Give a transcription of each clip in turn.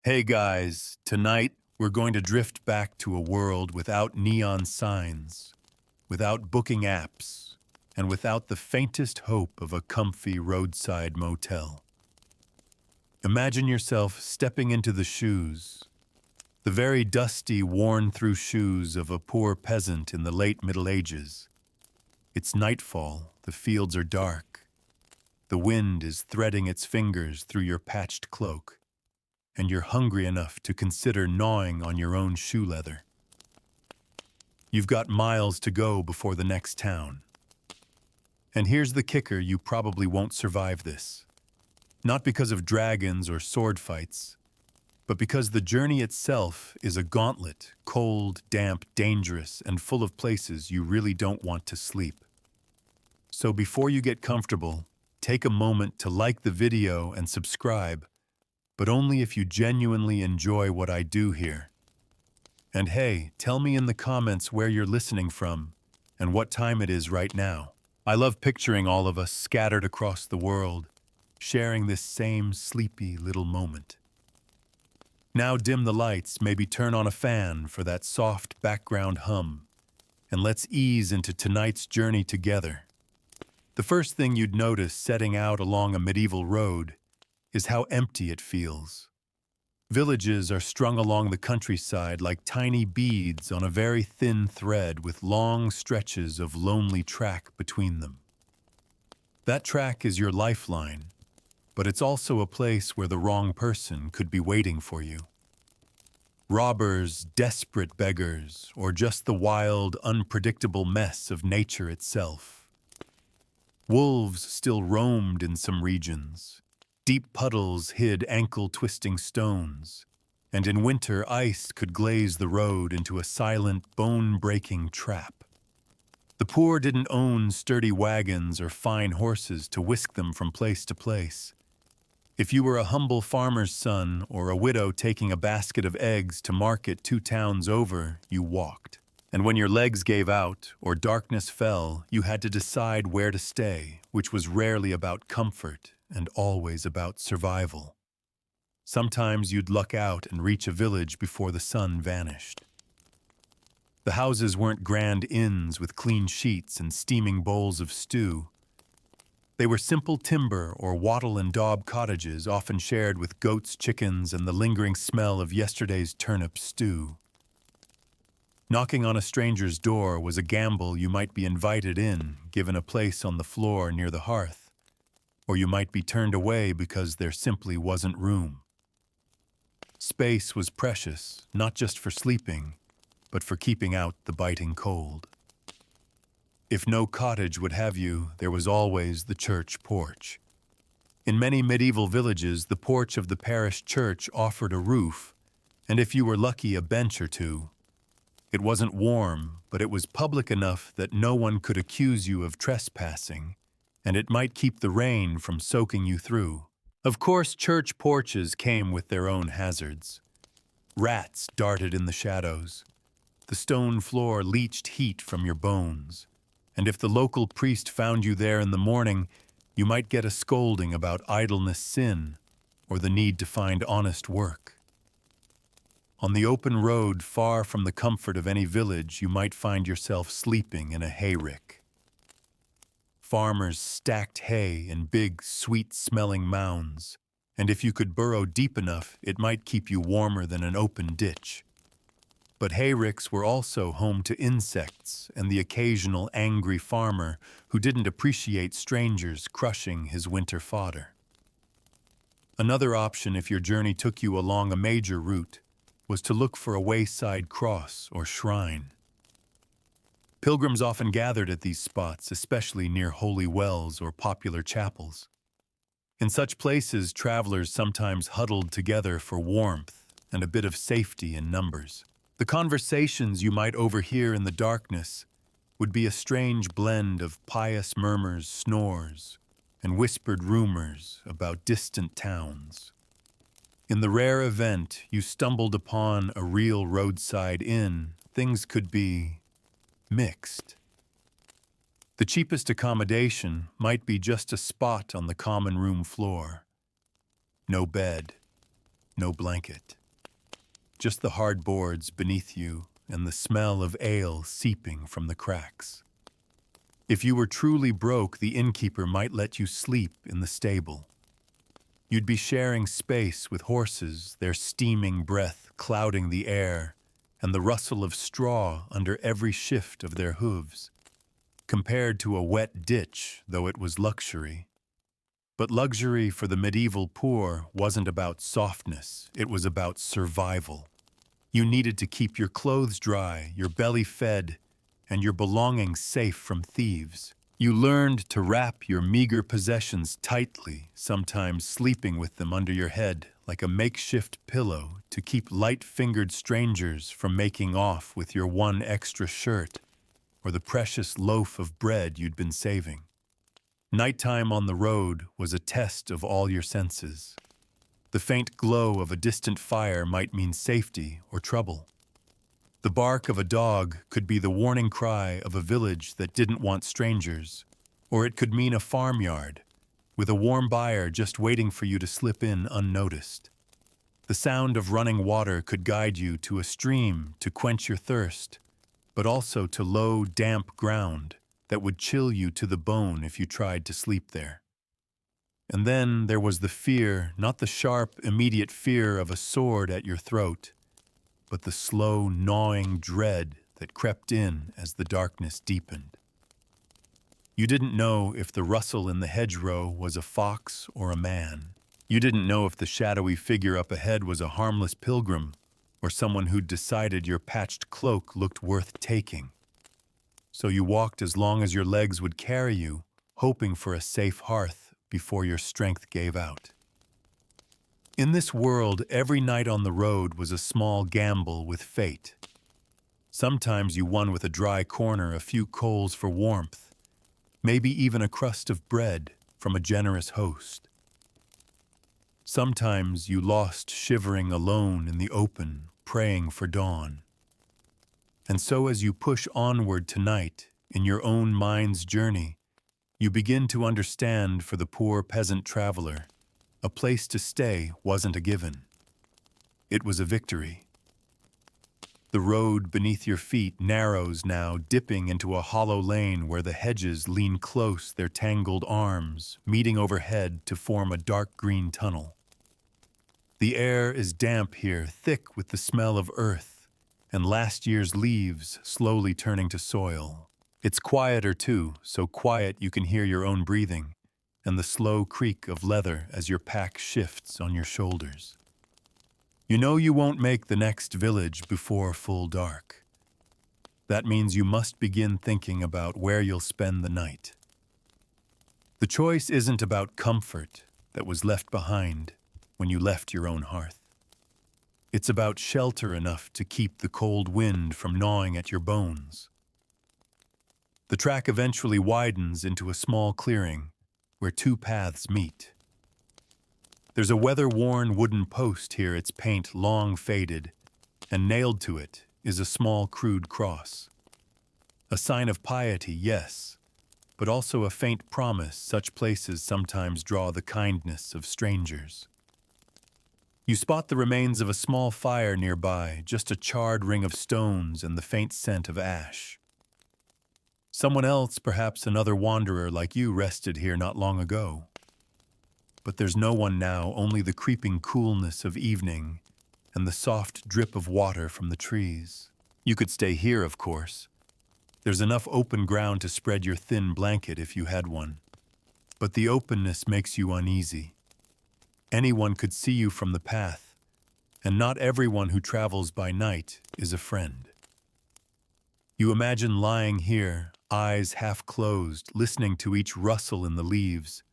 Hey guys, tonight we're going to drift back to a world without neon signs, without booking apps, and without the faintest hope of a comfy roadside motel. Imagine yourself stepping into the shoes, the very dusty, worn-through shoes of a poor peasant in the late Middle Ages. It's nightfall, the fields are dark, the wind is threading its fingers through your patched cloak, and you're hungry enough to consider gnawing on your own shoe leather. You've got miles to go before the next town. And here's the kicker: you probably won't survive this. Not because of dragons or sword fights, but because the journey itself is a gauntlet, cold, damp, dangerous, and full of places you really don't want to sleep. So before you get comfortable, take a moment to like the video and subscribe, but only if you genuinely enjoy what I do here. And hey, tell me in the comments where you're listening from and what time it is right now. I love picturing all of us scattered across the world, sharing this same sleepy little moment. Now dim the lights, maybe turn on a fan for that soft background hum, and let's ease into tonight's journey together. The first thing you'd notice setting out along a medieval road is how empty it feels. Villages are strung along the countryside like tiny beads on a very thin thread with long stretches of lonely track between them. That track is your lifeline, but it's also a place where the wrong person could be waiting for you. Robbers, desperate beggars, or just the wild, unpredictable mess of nature itself. Wolves still roamed in some regions. Deep puddles hid ankle-twisting stones, and in winter ice could glaze the road into a silent, bone-breaking trap. The poor didn't own sturdy wagons or fine horses to whisk them from place to place. If you were a humble farmer's son or a widow taking a basket of eggs to market 2 towns over, you walked. And when your legs gave out or darkness fell, you had to decide where to stay, which was rarely about comfort and always about survival. Sometimes you'd luck out and reach a village before the sun vanished. The houses weren't grand inns with clean sheets and steaming bowls of stew. They were simple timber or wattle and daub cottages, often shared with goats, chickens, and the lingering smell of yesterday's turnip stew. Knocking on a stranger's door was a gamble. You might be invited in, given a place on the floor near the hearth, or you might be turned away because there simply wasn't room. Space was precious, not just for sleeping, but for keeping out the biting cold. If no cottage would have you, there was always the church porch. In many medieval villages, the porch of the parish church offered a roof, and if you were lucky, a bench or two. It wasn't warm, but it was public enough that no one could accuse you of trespassing, and it might keep the rain from soaking you through. Of course, church porches came with their own hazards. Rats darted in the shadows. The stone floor leached heat from your bones. And if the local priest found you there in the morning, you might get a scolding about idleness sin or the need to find honest work. On the open road, far from the comfort of any village, you might find yourself sleeping in a hayrick. Farmers stacked hay in big, sweet-smelling mounds, and if you could burrow deep enough, it might keep you warmer than an open ditch. But hayricks were also home to insects and the occasional angry farmer who didn't appreciate strangers crushing his winter fodder. Another option, if your journey took you along a major route, was to look for a wayside cross or shrine. Pilgrims often gathered at these spots, especially near holy wells or popular chapels. In such places, travelers sometimes huddled together for warmth and a bit of safety in numbers. The conversations you might overhear in the darkness would be a strange blend of pious murmurs, snores, and whispered rumors about distant towns. In the rare event you stumbled upon a real roadside inn, things could be mixed. The cheapest accommodation might be just a spot on the common room floor. No bed, no blanket. Just the hard boards beneath you and the smell of ale seeping from the cracks. If you were truly broke, the innkeeper might let you sleep in the stable. You'd be sharing space with horses, their steaming breath clouding the air, and the rustle of straw under every shift of their hooves. Compared to a wet ditch, though it was luxury. But luxury for the medieval poor wasn't about softness, it was about survival. You needed to keep your clothes dry, your belly fed, and your belongings safe from thieves. You learned to wrap your meager possessions tightly, sometimes sleeping with them under your head like a makeshift pillow to keep light-fingered strangers from making off with your one extra shirt or the precious loaf of bread you'd been saving. Nighttime on the road was a test of all your senses. The faint glow of a distant fire might mean safety or trouble. The bark of a dog could be the warning cry of a village that didn't want strangers, or it could mean a farmyard with a warm buyer just waiting for you to slip in unnoticed. The sound of running water could guide you to a stream to quench your thirst, but also to low, damp ground that would chill you to the bone if you tried to sleep there. And then there was the fear, not the sharp, immediate fear of a sword at your throat, but the slow, gnawing dread that crept in as the darkness deepened. You didn't know if the rustle in the hedgerow was a fox or a man. You didn't know if the shadowy figure up ahead was a harmless pilgrim or someone who'd decided your patched cloak looked worth taking. So you walked as long as your legs would carry you, hoping for a safe hearth before your strength gave out. In this world, every night on the road was a small gamble with fate. Sometimes you won with a dry corner, a few coals for warmth, maybe even a crust of bread from a generous host. Sometimes you lost shivering alone in the open, praying for dawn. And so as you push onward tonight in your own mind's journey, you begin to understand for the poor peasant traveler, a place to stay wasn't a given. It was a victory. The road beneath your feet narrows now, dipping into a hollow lane where the hedges lean close their tangled arms, meeting overhead to form a dark green tunnel. The air is damp here, thick with the smell of earth, and last year's leaves slowly turning to soil. It's quieter too, so quiet you can hear your own breathing, and the slow creak of leather as your pack shifts on your shoulders. You know you won't make the next village before full dark. That means you must begin thinking about where you'll spend the night. The choice isn't about comfort that was left behind when you left your own hearth. It's about shelter enough to keep the cold wind from gnawing at your bones. The track eventually widens into a small clearing where two paths meet. There's a weather-worn wooden post here, its paint long faded, and nailed to it is a small crude cross. A sign of piety, yes, but also a faint promise such places sometimes draw the kindness of strangers. You spot the remains of a small fire nearby, just a charred ring of stones and the faint scent of ash. Someone else, perhaps another wanderer like you, rested here not long ago. But there's no one now, only the creeping coolness of evening and the soft drip of water from the trees. You could stay here, of course. There's enough open ground to spread your thin blanket if you had one. But the openness makes you uneasy. Anyone could see you from the path, and not everyone who travels by night is a friend. You imagine lying here, eyes half closed, listening to each rustle in the leaves,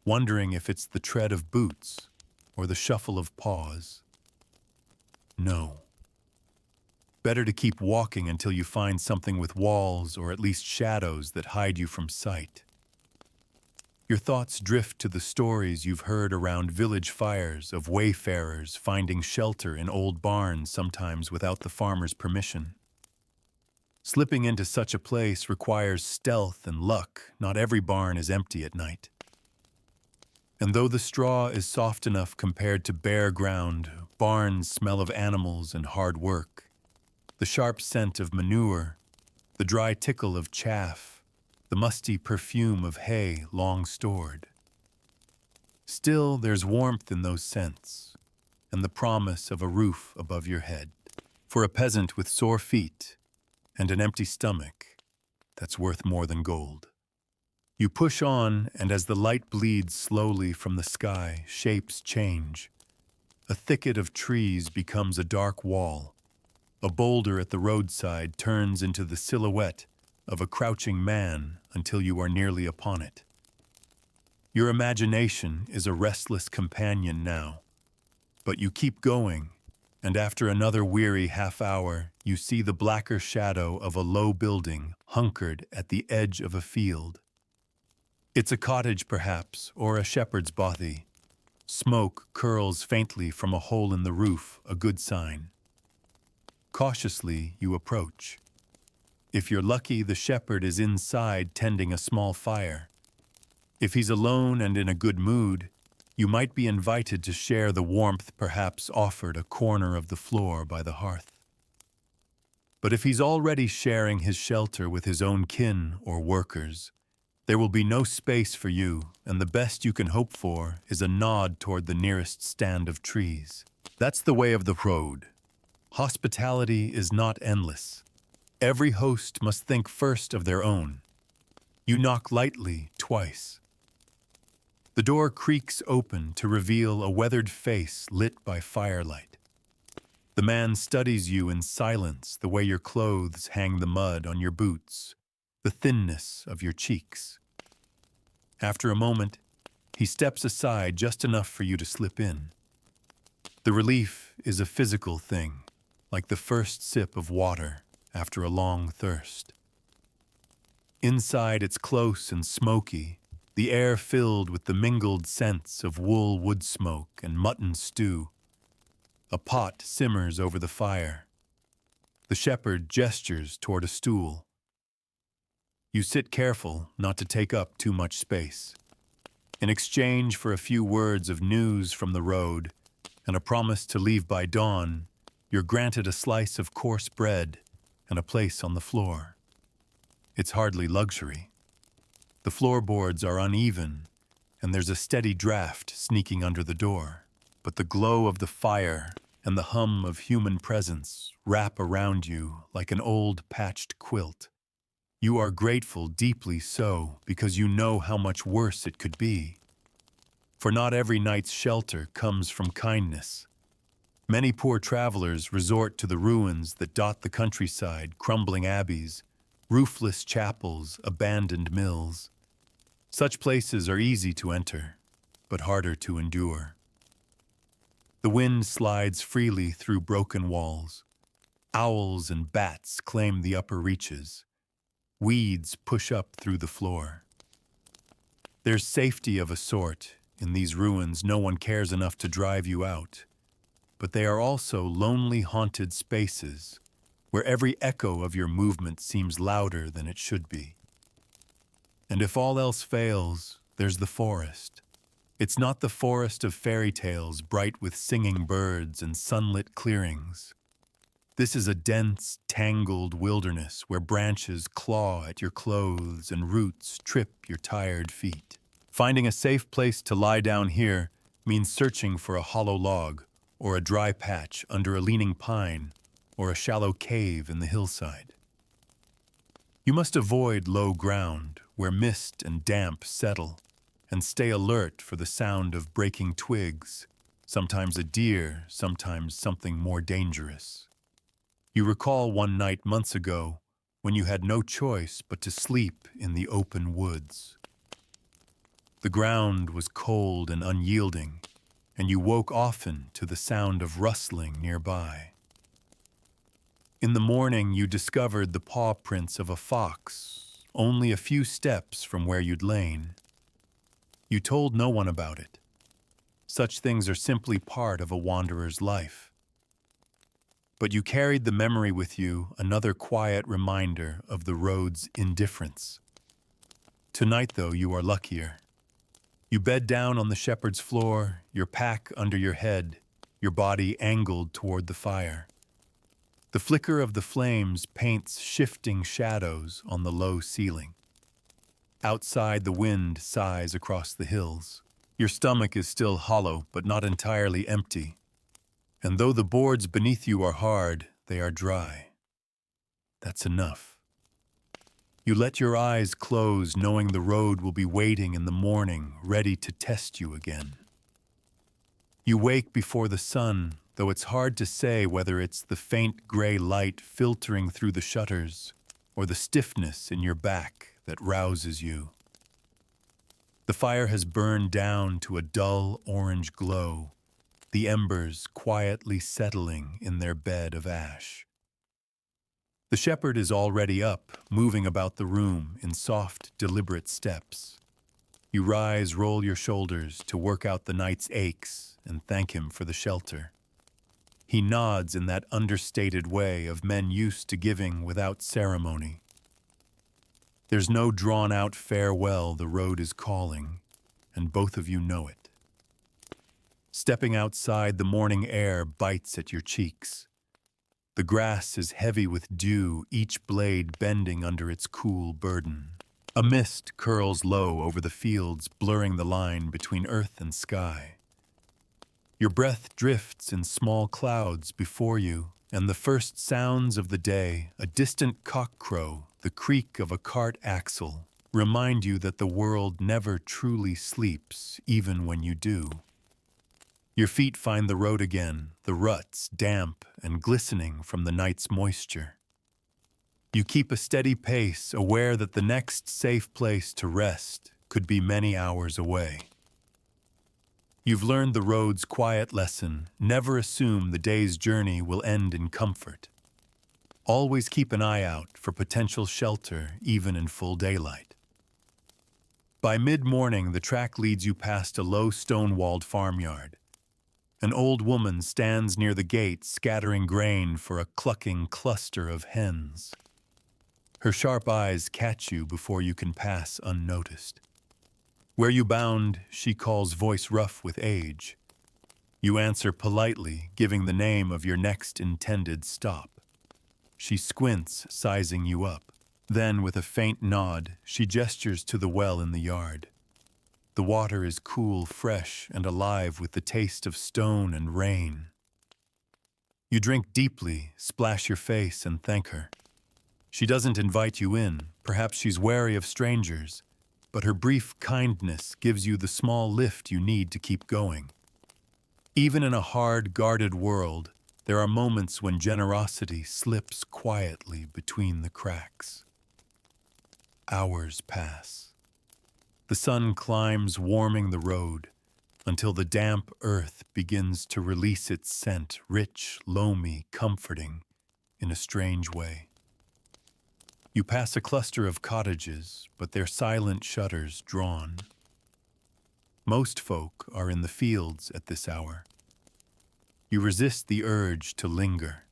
wondering if it's the tread of boots or the shuffle of paws. No. Better to keep walking until you find something with walls or at least shadows that hide you from sight. Your thoughts drift to the stories you've heard around village fires of wayfarers finding shelter in old barns, sometimes without the farmer's permission. Slipping into such a place requires stealth and luck. Not every barn is empty at night. And though the straw is soft enough compared to bare ground, barns smell of animals and hard work. The sharp scent of manure, the dry tickle of chaff, the musty perfume of hay long stored. Still, there's warmth in those scents, and the promise of a roof above your head. For a peasant with sore feet and an empty stomach, that's worth more than gold. You push on, and as the light bleeds slowly from the sky, shapes change. A thicket of trees becomes a dark wall. A boulder at the roadside turns into the silhouette of a crouching man until you are nearly upon it. Your imagination is a restless companion now, but you keep going, and after another weary half-hour, you see the blacker shadow of a low building hunkered at the edge of a field. It's a cottage, perhaps, or a shepherd's bothy. Smoke curls faintly from a hole in the roof, a good sign. Cautiously, you approach. If you're lucky, the shepherd is inside tending a small fire. If he's alone and in a good mood, you might be invited to share the warmth, perhaps offered a corner of the floor by the hearth. But if he's already sharing his shelter with his own kin or workers, there will be no space for you, and the best you can hope for is a nod toward the nearest stand of trees. That's the way of the road. Hospitality is not endless. Every host must think first of their own. You knock lightly twice. The door creaks open to reveal a weathered face lit by firelight. The man studies you in silence, the way your clothes hang the mud on your boots, the thinness of your cheeks. After a moment, he steps aside just enough for you to slip in. The relief is a physical thing, like the first sip of water after a long thirst. Inside, it's close and smoky, the air filled with the mingled scents of wool wood smoke and mutton stew. A pot simmers over the fire. The shepherd gestures toward a stool. You sit careful not to take up too much space. In exchange for a few words of news from the road and a promise to leave by dawn, you're granted a slice of coarse bread and a place on the floor. It's hardly luxury. The floorboards are uneven, and there's a steady draft sneaking under the door. But the glow of the fire and the hum of human presence wrap around you like an old patched quilt. You are grateful, deeply so, because you know how much worse it could be. For not every night's shelter comes from kindness. Many poor travelers resort to the ruins that dot the countryside, crumbling abbeys, roofless chapels, abandoned mills. Such places are easy to enter, but harder to endure. The wind slides freely through broken walls. Owls and bats claim the upper reaches. Weeds push up through the floor. There's safety of a sort. In these ruins, no one cares enough to drive you out. But they are also lonely, haunted spaces where every echo of your movement seems louder than it should be. And if all else fails, there's the forest. It's not the forest of fairy tales, bright with singing birds and sunlit clearings. This is a dense, tangled wilderness where branches claw at your clothes and roots trip your tired feet. Finding a safe place to lie down here means searching for a hollow log or a dry patch under a leaning pine or a shallow cave in the hillside. You must avoid low ground where mist and damp settle and stay alert for the sound of breaking twigs, sometimes a deer, sometimes something more dangerous. You recall one night months ago when you had no choice but to sleep in the open woods. The ground was cold and unyielding, and you woke often to the sound of rustling nearby. In the morning, you discovered the paw prints of a fox, only a few steps from where you'd lain. You told no one about it. Such things are simply part of a wanderer's life. But you carried the memory with you, another quiet reminder of the road's indifference. Tonight, though, you are luckier. You bed down on the shepherd's floor, your pack under your head, your body angled toward the fire. The flicker of the flames paints shifting shadows on the low ceiling. Outside, the wind sighs across the hills. Your stomach is still hollow, but not entirely empty. And though the boards beneath you are hard, they are dry. That's enough. You let your eyes close, knowing the road will be waiting in the morning, ready to test you again. You wake before the sun, though it's hard to say whether it's the faint gray light filtering through the shutters or the stiffness in your back that rouses you. The fire has burned down to a dull orange glow, the embers quietly settling in their bed of ash. The shepherd is already up, moving about the room in soft, deliberate steps. You rise, roll your shoulders to work out the night's aches and thank him for the shelter. He nods in that understated way of men used to giving without ceremony. There's no drawn-out farewell, the road is calling, and both of you know it. Stepping outside, the morning air bites at your cheeks. The grass is heavy with dew, each blade bending under its cool burden. A mist curls low over the fields, blurring the line between earth and sky. Your breath drifts in small clouds before you, and the first sounds of the day, a distant cockcrow, the creak of a cart axle, remind you that the world never truly sleeps, even when you do. Your feet find the road again, the ruts damp and glistening from the night's moisture. You keep a steady pace, aware that the next safe place to rest could be many hours away. You've learned the road's quiet lesson: never assume the day's journey will end in comfort. Always keep an eye out for potential shelter, even in full daylight. By mid-morning, the track leads you past a low stone-walled farmyard. An old woman stands near the gate, scattering grain for a clucking cluster of hens. Her sharp eyes catch you before you can pass unnoticed. Where you bound, she calls, voice rough with age. You answer politely, giving the name of your next intended stop. She squints, sizing you up. Then, with a faint nod, she gestures to the well in the yard. The water is cool, fresh, and alive with the taste of stone and rain. You drink deeply, splash your face, and thank her. She doesn't invite you in. Perhaps she's wary of strangers, but her brief kindness gives you the small lift you need to keep going. Even in a hard, guarded world, there are moments when generosity slips quietly between the cracks. Hours pass. The sun climbs, warming the road, until the damp earth begins to release its scent, rich, loamy, comforting, in a strange way. You pass a cluster of cottages, but their silent shutters drawn. Most folk are in the fields at this hour. You resist the urge to linger.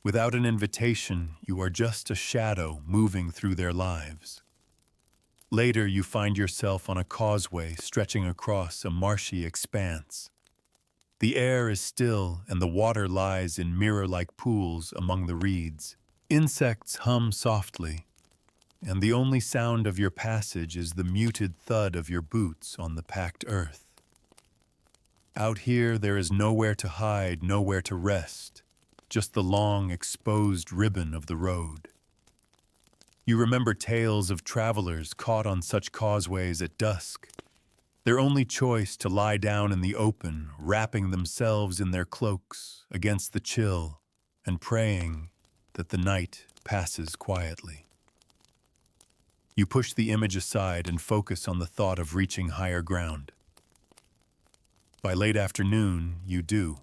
Without an invitation, you are just a shadow moving through their lives. Later, you find yourself on a causeway stretching across a marshy expanse. The air is still, and the water lies in mirror-like pools among the reeds. Insects hum softly, and the only sound of your passage is the muted thud of your boots on the packed earth. Out here, there is nowhere to hide, nowhere to rest, just the long, exposed ribbon of the road. You remember tales of travelers caught on such causeways at dusk, their only choice to lie down in the open, wrapping themselves in their cloaks against the chill and praying that the night passes quietly. You push the image aside and focus on the thought of reaching higher ground. By late afternoon, you do.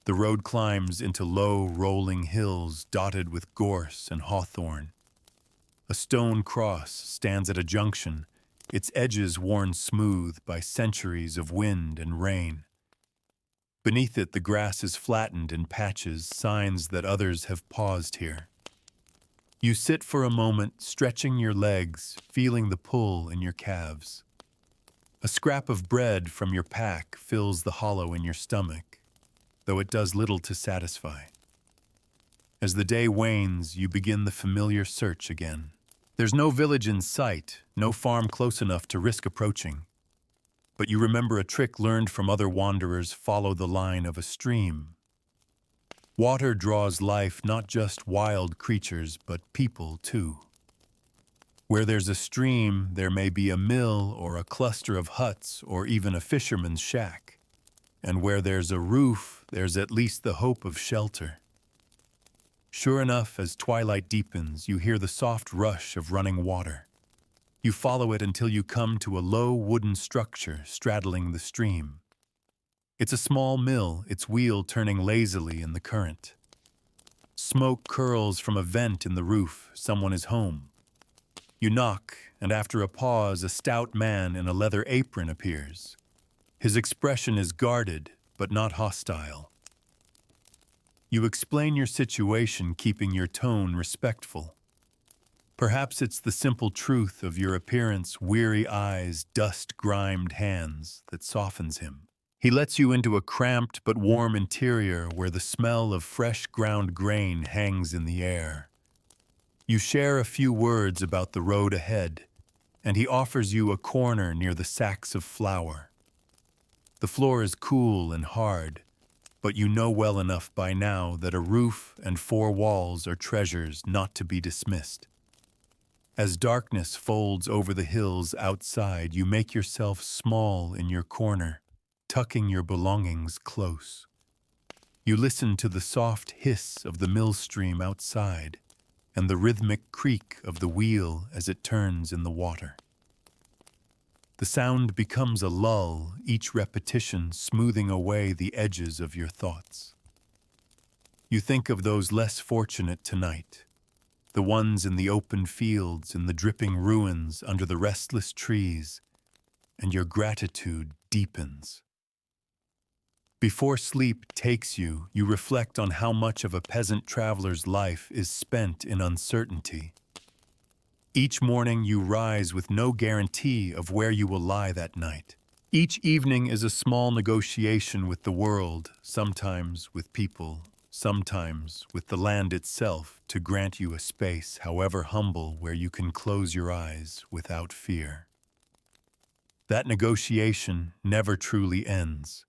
The road climbs into low, rolling hills dotted with gorse and hawthorn. A stone cross stands at a junction, its edges worn smooth by centuries of wind and rain. Beneath it, the grass is flattened in patches, signs that others have paused here. You sit for a moment, stretching your legs, feeling the pull in your calves. A scrap of bread from your pack fills the hollow in your stomach, though it does little to satisfy. As the day wanes, you begin the familiar search again. There's no village in sight, no farm close enough to risk approaching. But you remember a trick learned from other wanderers: follow the line of a stream. Water draws life, not just wild creatures, but people too. Where there's a stream, there may be a mill or a cluster of huts or even a fisherman's shack. And where there's a roof, there's at least the hope of shelter. Sure enough, as twilight deepens, you hear the soft rush of running water. You follow it until you come to a low wooden structure straddling the stream. It's a small mill, its wheel turning lazily in the current. Smoke curls from a vent in the roof. Someone is home. You knock, and after a pause, a stout man in a leather apron appears. His expression is guarded, but not hostile. You explain your situation, keeping your tone respectful. Perhaps it's the simple truth of your appearance, weary eyes, dust-grimed hands, that softens him. He lets you into a cramped but warm interior where the smell of fresh ground grain hangs in the air. You share a few words about the road ahead, and he offers you a corner near the sacks of flour. The floor is cool and hard, but you know well enough by now that a roof and four walls are treasures not to be dismissed. As darkness folds over the hills outside, you make yourself small in your corner, tucking your belongings close. You listen to the soft hiss of the mill stream outside and the rhythmic creak of the wheel as it turns in the water. The sound becomes a lull, each repetition smoothing away the edges of your thoughts. You think of those less fortunate tonight, the ones in the open fields, in the dripping ruins under the restless trees, and your gratitude deepens. Before sleep takes you, you reflect on how much of a peasant traveler's life is spent in uncertainty. Each morning you rise with no guarantee of where you will lie that night. Each evening is a small negotiation with the world, sometimes with people, sometimes with the land itself, to grant you a space, however humble, where you can close your eyes without fear. That negotiation never truly ends.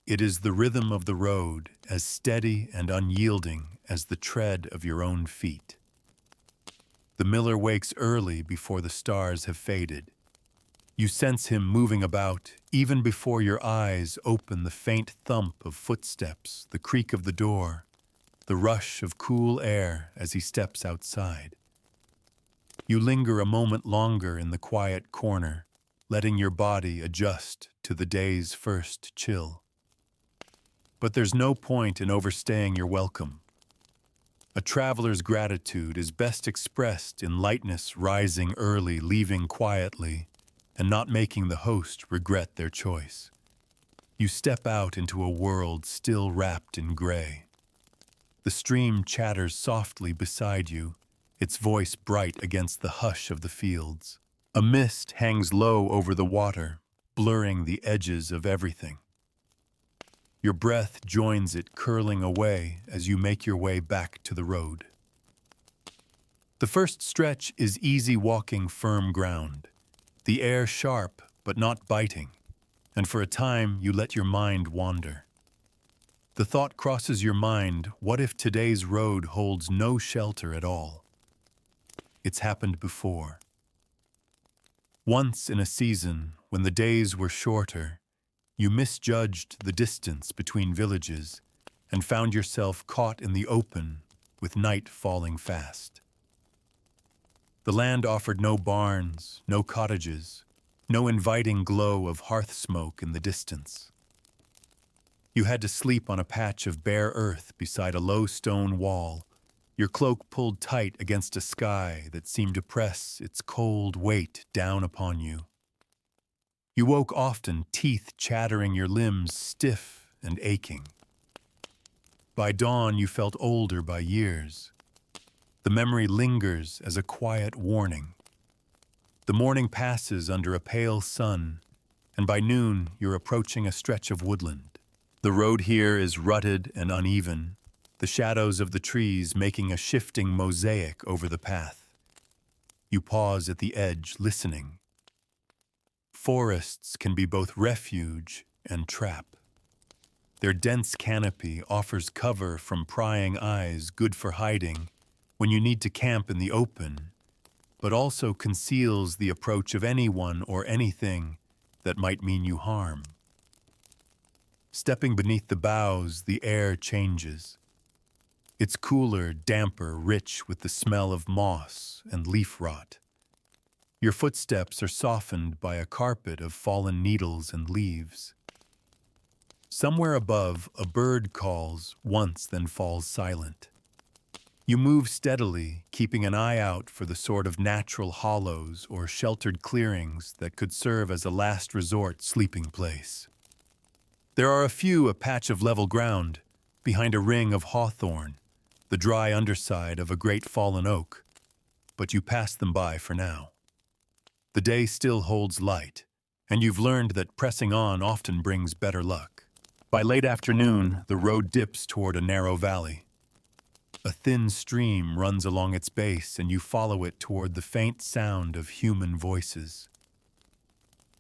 It is the rhythm of the road, as steady and unyielding as the tread of your own feet. The miller wakes early before the stars have faded. You sense him moving about, even before your eyes open. The faint thump of footsteps, the creak of the door, the rush of cool air as he steps outside. You linger a moment longer in the quiet corner, letting your body adjust to the day's first chill. But there's no point in overstaying your welcome. A traveler's gratitude is best expressed in lightness, rising early, leaving quietly, and not making the host regret their choice. You step out into a world still wrapped in gray. The stream chatters softly beside you, its voice bright against the hush of the fields. A mist hangs low over the water, blurring the edges of everything. Your breath joins it, curling away as you make your way back to the road. The first stretch is easy walking, firm ground. The air sharp, but not biting, and for a time you let your mind wander. The thought crosses your mind, what if today's road holds no shelter at all? It's happened before. Once in a season, when the days were shorter, you misjudged the distance between villages and found yourself caught in the open with night falling fast. The land offered no barns, no cottages, no inviting glow of hearth smoke in the distance. You had to sleep on a patch of bare earth beside a low stone wall, your cloak pulled tight against a sky that seemed to press its cold weight down upon you. You woke often, teeth chattering, your limbs stiff and aching. By dawn, you felt older by years. The memory lingers as a quiet warning. The morning passes under a pale sun, and by noon you're approaching a stretch of woodland. The road here is rutted and uneven, the shadows of the trees making a shifting mosaic over the path. You pause at the edge, listening. Forests can be both refuge and trap. Their dense canopy offers cover from prying eyes good for hiding when you need to camp in the open, but also conceals the approach of anyone or anything that might mean you harm. Stepping beneath the boughs, the air changes. It's cooler, damper, rich with the smell of moss and leaf rot. Your footsteps are softened by a carpet of fallen needles and leaves. Somewhere above, a bird calls once, then falls silent. You move steadily, keeping an eye out for the sort of natural hollows or sheltered clearings that could serve as a last resort sleeping place. There are a patch of level ground, behind a ring of hawthorn, the dry underside of a great fallen oak, but you pass them by for now. The day still holds light, and you've learned that pressing on often brings better luck. By late afternoon, the road dips toward a narrow valley. A thin stream runs along its base, and you follow it toward the faint sound of human voices.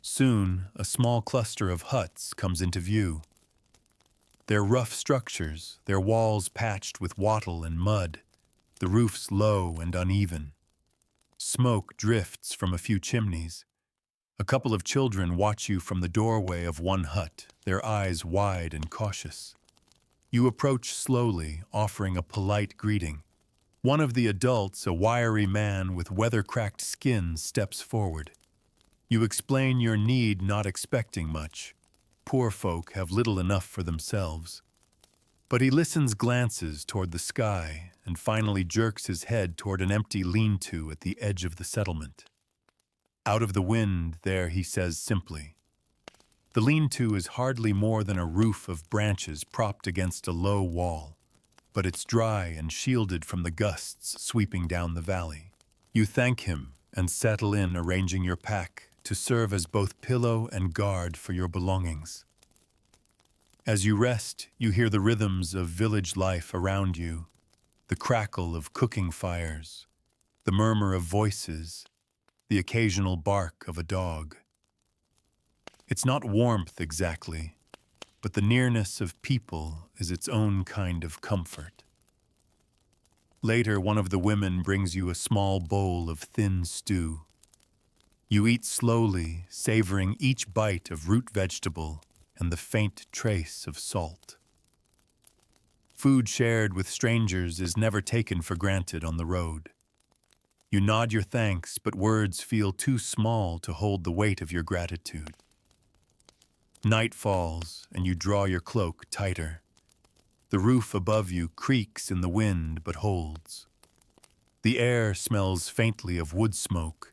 Soon, a small cluster of huts comes into view. They're rough structures, their walls patched with wattle and mud, the roofs low and uneven. Smoke drifts from a few chimneys. A couple of children watch you from the doorway of one hut, their eyes wide and cautious. You approach slowly, offering a polite greeting. One of the adults, a wiry man with weather-cracked skin, steps forward. You explain your need, not expecting much. Poor folk have little enough for themselves. But he listens, glances toward the sky, and finally jerks his head toward an empty lean-to at the edge of the settlement. Out of the wind, there, he says simply. The lean-to is hardly more than a roof of branches propped against a low wall, but it's dry and shielded from the gusts sweeping down the valley. You thank him and settle in, arranging your pack to serve as both pillow and guard for your belongings. As you rest, you hear the rhythms of village life around you, the crackle of cooking fires, the murmur of voices, the occasional bark of a dog. It's not warmth exactly, but the nearness of people is its own kind of comfort. Later, one of the women brings you a small bowl of thin stew. You eat slowly, savoring each bite of root vegetable and the faint trace of salt. Food shared with strangers is never taken for granted on the road. You nod your thanks, but words feel too small to hold the weight of your gratitude. Night falls, and you draw your cloak tighter. The roof above you creaks in the wind, but holds. The air smells faintly of wood smoke,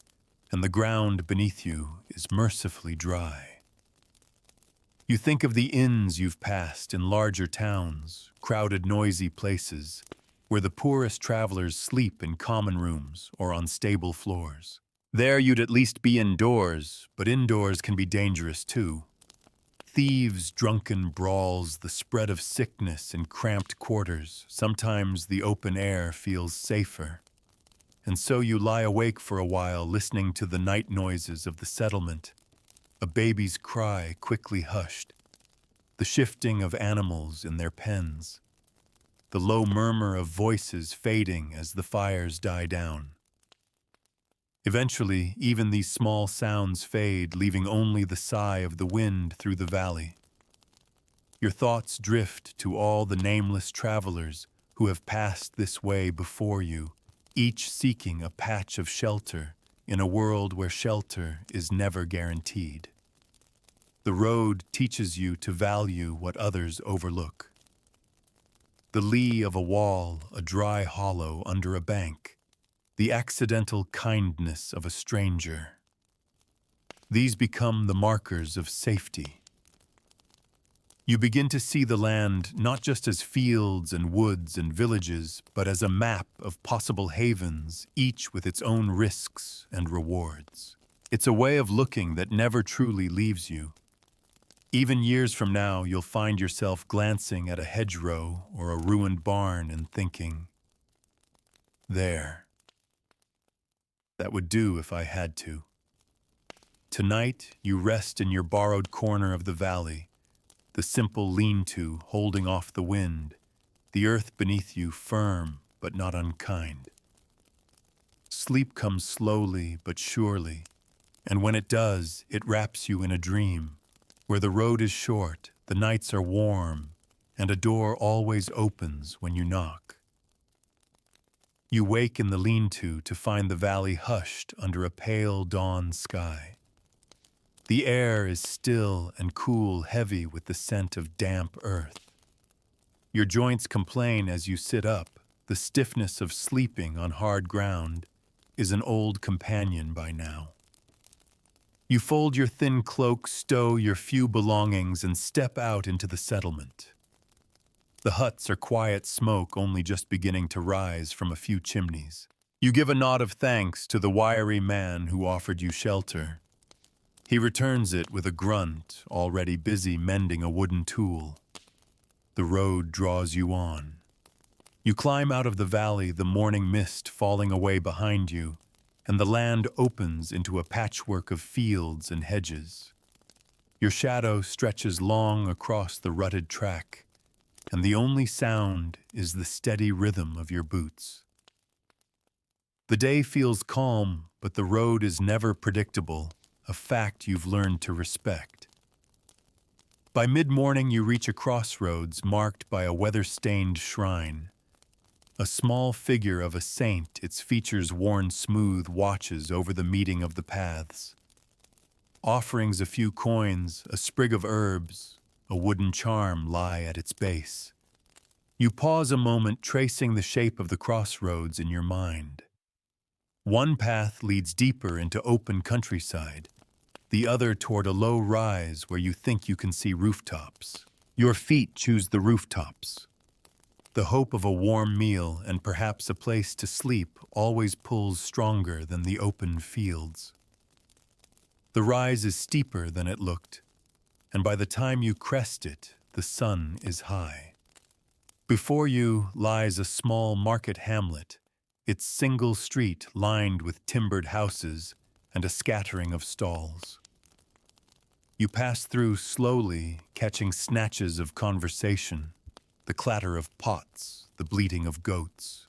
and the ground beneath you is mercifully dry. You think of the inns you've passed in larger towns, crowded, noisy places, where the poorest travelers sleep in common rooms or on stable floors. There you'd at least be indoors, but indoors can be dangerous too. Thieves, drunken brawls, the spread of sickness in cramped quarters. Sometimes the open air feels safer. And so you lie awake for a while, listening to the night noises of the settlement. A baby's cry quickly hushed. The shifting of animals in their pens. The low murmur of voices fading as the fires die down. Eventually, even these small sounds fade, leaving only the sigh of the wind through the valley. Your thoughts drift to all the nameless travelers who have passed this way before you, each seeking a patch of shelter in a world where shelter is never guaranteed. The road teaches you to value what others overlook. The lee of a wall, a dry hollow under a bank, the accidental kindness of a stranger. These become the markers of safety. You begin to see the land not just as fields and woods and villages, but as a map of possible havens, each with its own risks and rewards. It's a way of looking that never truly leaves you. Even years from now, you'll find yourself glancing at a hedgerow or a ruined barn and thinking, there, that would do if I had to. Tonight, you rest in your borrowed corner of the valley, the simple lean-to holding off the wind, the earth beneath you firm but not unkind. Sleep comes slowly but surely, and when it does, it wraps you in a dream, where the road is short, the nights are warm, and a door always opens when you knock. You wake in the lean-to find the valley hushed under a pale dawn sky. The air is still and cool, heavy with the scent of damp earth. Your joints complain as you sit up. The stiffness of sleeping on hard ground is an old companion by now. You fold your thin cloak, stow your few belongings, and step out into the settlement. The huts are quiet smoke only just beginning to rise from a few chimneys. You give a nod of thanks to the wiry man who offered you shelter. He returns it with a grunt, already busy mending a wooden tool. The road draws you on. You climb out of the valley, the morning mist falling away behind you, and the land opens into a patchwork of fields and hedges. Your shadow stretches long across the rutted track, and the only sound is the steady rhythm of your boots. The day feels calm, but the road is never predictable, a fact you've learned to respect. By mid-morning, you reach a crossroads marked by a weather-stained shrine. A small figure of a saint, its features worn smooth, watches over the meeting of the paths. Offerings, a few coins, a sprig of herbs, a wooden charm lie at its base. You pause a moment, tracing the shape of the crossroads in your mind. One path leads deeper into open countryside, the other toward a low rise where you think you can see rooftops. Your feet choose the rooftops. The hope of a warm meal and perhaps a place to sleep always pulls stronger than the open fields. The rise is steeper than it looked, and by the time you crest it, the sun is high. Before you lies a small market hamlet, its single street lined with timbered houses and a scattering of stalls. You pass through slowly, catching snatches of conversation, the clatter of pots, the bleating of goats.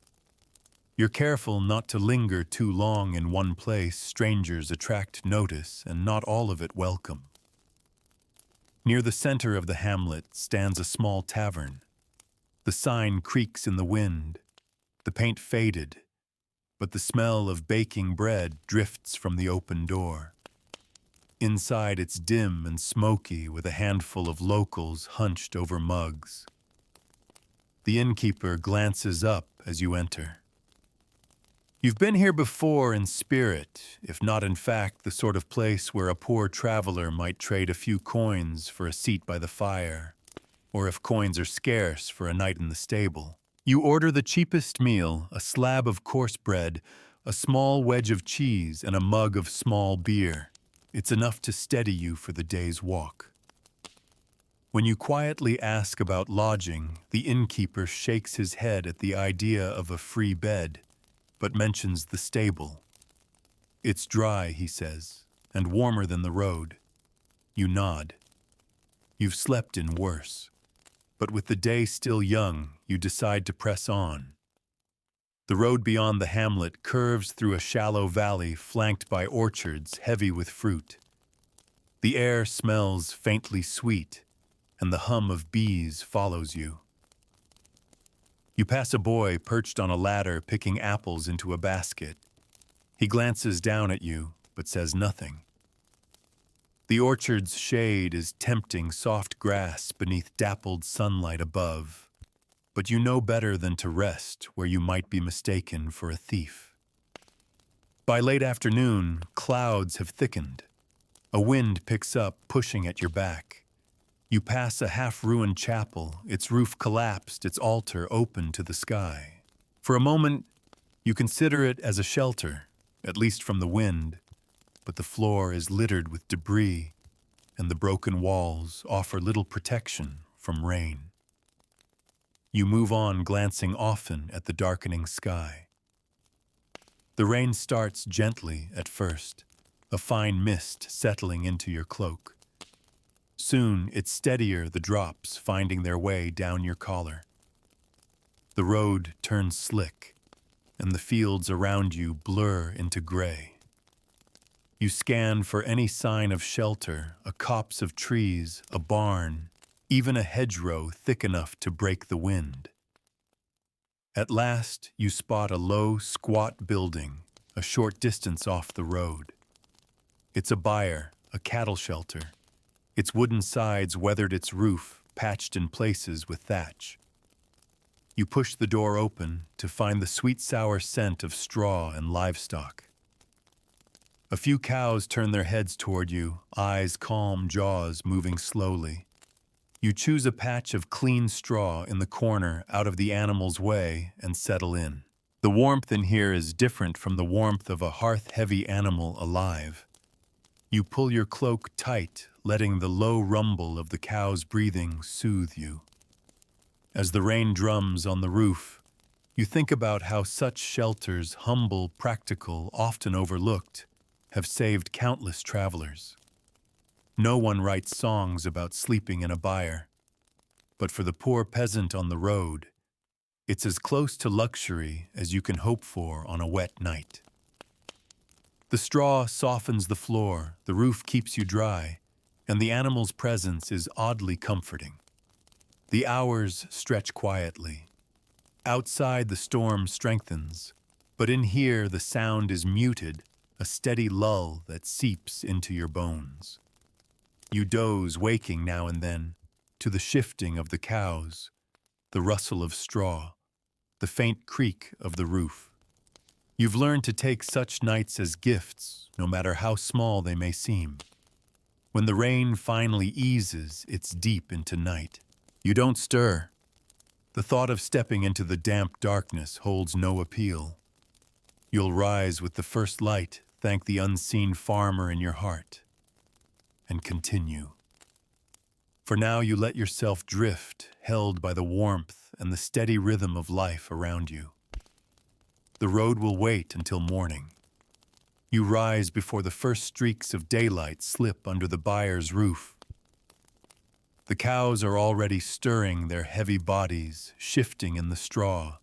You're careful not to linger too long in one place. Strangers attract notice, and not all of it welcome. Near the center of the hamlet stands a small tavern. The sign creaks in the wind, the paint faded, but the smell of baking bread drifts from the open door. Inside, it's dim and smoky, with a handful of locals hunched over mugs. The innkeeper glances up as you enter. You've been here before in spirit, if not in fact the sort of place where a poor traveler might trade a few coins for a seat by the fire, or if coins are scarce, for a night in the stable. You order the cheapest meal, a slab of coarse bread, a small wedge of cheese, and a mug of small beer. It's enough to steady you for the day's walk. When you quietly ask about lodging, the innkeeper shakes his head at the idea of a free bed, but mentions the stable. It's dry, he says, and warmer than the road. You nod. You've slept in worse, but with the day still young, you decide to press on. The road beyond the hamlet curves through a shallow valley flanked by orchards heavy with fruit. The air smells faintly sweet, and the hum of bees follows you. You pass a boy perched on a ladder picking apples into a basket. He glances down at you, but says nothing. The orchard's shade is tempting soft grass beneath dappled sunlight above, but you know better than to rest where you might be mistaken for a thief. By late afternoon, clouds have thickened. A wind picks up, pushing at your back. You pass a half-ruined chapel, its roof collapsed, its altar open to the sky. For a moment, you consider it as a shelter, at least from the wind. but the floor is littered with debris, and the broken walls offer little protection from rain. You move on, glancing often at the darkening sky. The rain starts gently at first, a fine mist settling into your cloak. Soon, it's steadier, the drops finding their way down your collar. The road turns slick, and the fields around you blur into gray. You scan for any sign of shelter, a copse of trees, a barn, even a hedgerow thick enough to break the wind. At last, you spot a low, squat building, a short distance off the road. It's a byre, a cattle shelter. Its wooden sides weathered, its roof patched in places with thatch. You push the door open to find the sweet-sour scent of straw and livestock. A few cows turn their heads toward you, eyes calm, jaws moving slowly. You choose a patch of clean straw in the corner out of the animal's way and settle in. The warmth in here is different from the warmth of a hearth-heavy animal alive. You pull your cloak tight, letting the low rumble of the cow's breathing soothe you. As the rain drums on the roof, you think about how such shelters, humble, practical, often overlooked, have saved countless travelers. No one writes songs about sleeping in a byre, but for the poor peasant on the road, it's as close to luxury as you can hope for on a wet night. The straw softens the floor, the roof keeps you dry, and the animal's presence is oddly comforting. The hours stretch quietly. Outside, the storm strengthens, but in here the sound is muted, a steady lull that seeps into your bones. You doze, waking now and then, to the shifting of the cows, the rustle of straw, the faint creak of the roof. You've learned to take such nights as gifts, no matter how small they may seem. When the rain finally eases, it's deep into night. You don't stir. The thought of stepping into the damp darkness holds no appeal. You'll rise with the first light, thank the unseen farmer in your heart, and continue. For now you let yourself drift, held by the warmth and the steady rhythm of life around you. The road will wait until morning. You rise before the first streaks of daylight slip under the byre's roof. The cows are already stirring their heavy bodies, shifting in the straw,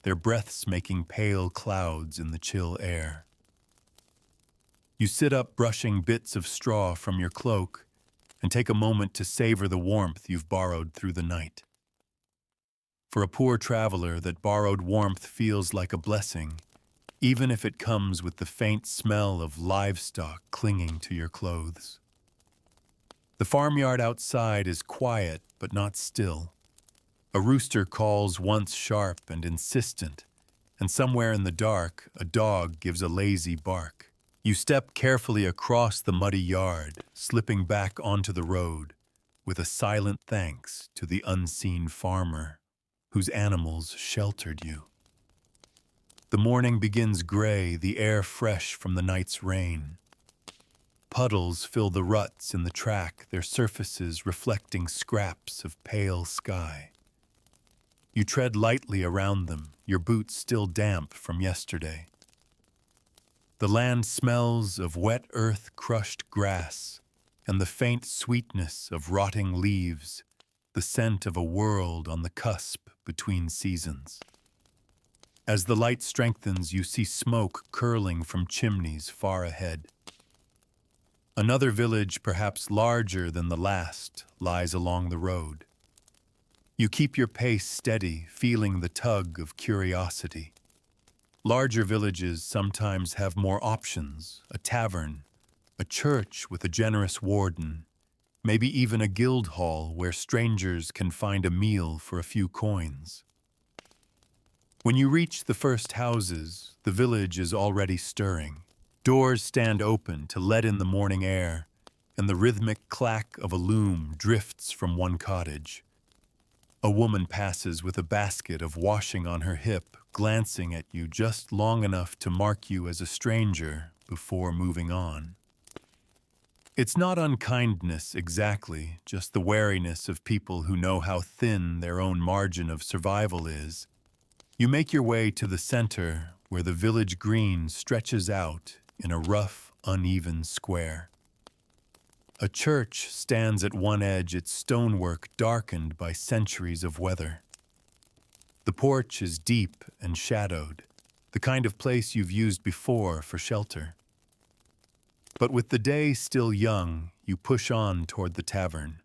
their breaths making pale clouds in the chill air. You sit up, brushing bits of straw from your cloak, and take a moment to savor the warmth you've borrowed through the night. For a poor traveler, that borrowed warmth feels like a blessing, even if it comes with the faint smell of livestock clinging to your clothes. The farmyard outside is quiet but not still. A rooster calls once sharp and insistent, and somewhere in the dark, a dog gives a lazy bark. You step carefully across the muddy yard, slipping back onto the road, with a silent thanks to the unseen farmer whose animals sheltered you. The morning begins gray, the air fresh from the night's rain. Puddles fill the ruts in the track, their surfaces reflecting scraps of pale sky. You tread lightly around them, your boots still damp from yesterday. The land smells of wet earth, crushed grass, and the faint sweetness of rotting leaves, the scent of a world on the cusp between seasons. As the light strengthens, you see smoke curling from chimneys far ahead. Another village, perhaps larger than the last, lies along the road. You keep your pace steady, feeling the tug of curiosity. Larger villages sometimes have more options, a tavern, a church with a generous warden, maybe even a guild hall where strangers can find a meal for a few coins. When you reach the first houses, the village is already stirring. Doors stand open to let in the morning air, and the rhythmic clack of a loom drifts from one cottage. A woman passes with a basket of washing on her hip, glancing at you just long enough to mark you as a stranger before moving on. It's not unkindness exactly, just the wariness of people who know how thin their own margin of survival is. You make your way to the center, where the village green stretches out in a rough, uneven square. A church stands at one edge, its stonework darkened by centuries of weather. The porch is deep and shadowed, the kind of place you've used before for shelter. But with the day still young, you push on toward the tavern.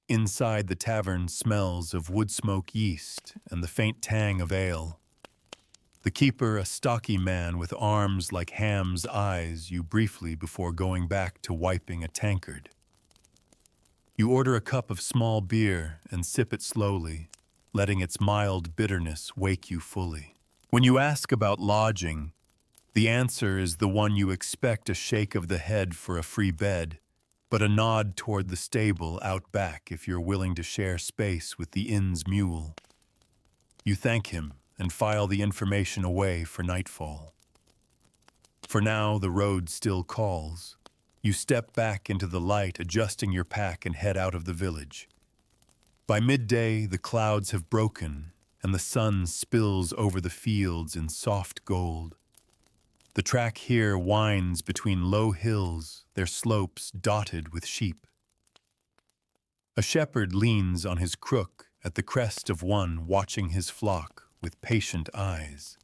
Inside the tavern smells of wood smoke yeast and the faint tang of ale. The keeper, a stocky man with arms like hams, eyes you briefly before going back to wiping a tankard. You order a cup of small beer and sip it slowly, letting its mild bitterness wake you fully. When you ask about lodging, the answer is the one you expect: a shake of the head for a free bed, but a nod toward the stable out back if you're willing to share space with the inn's mule. You thank him and file the information away for nightfall. For now, the road still calls. You step back into the light, adjusting your pack, and head out of the village. By midday, the clouds have broken, and the sun spills over the fields in soft gold. The track here winds between low hills, their slopes dotted with sheep. A shepherd leans on his crook at the crest of one, watching his flock with patient eyes.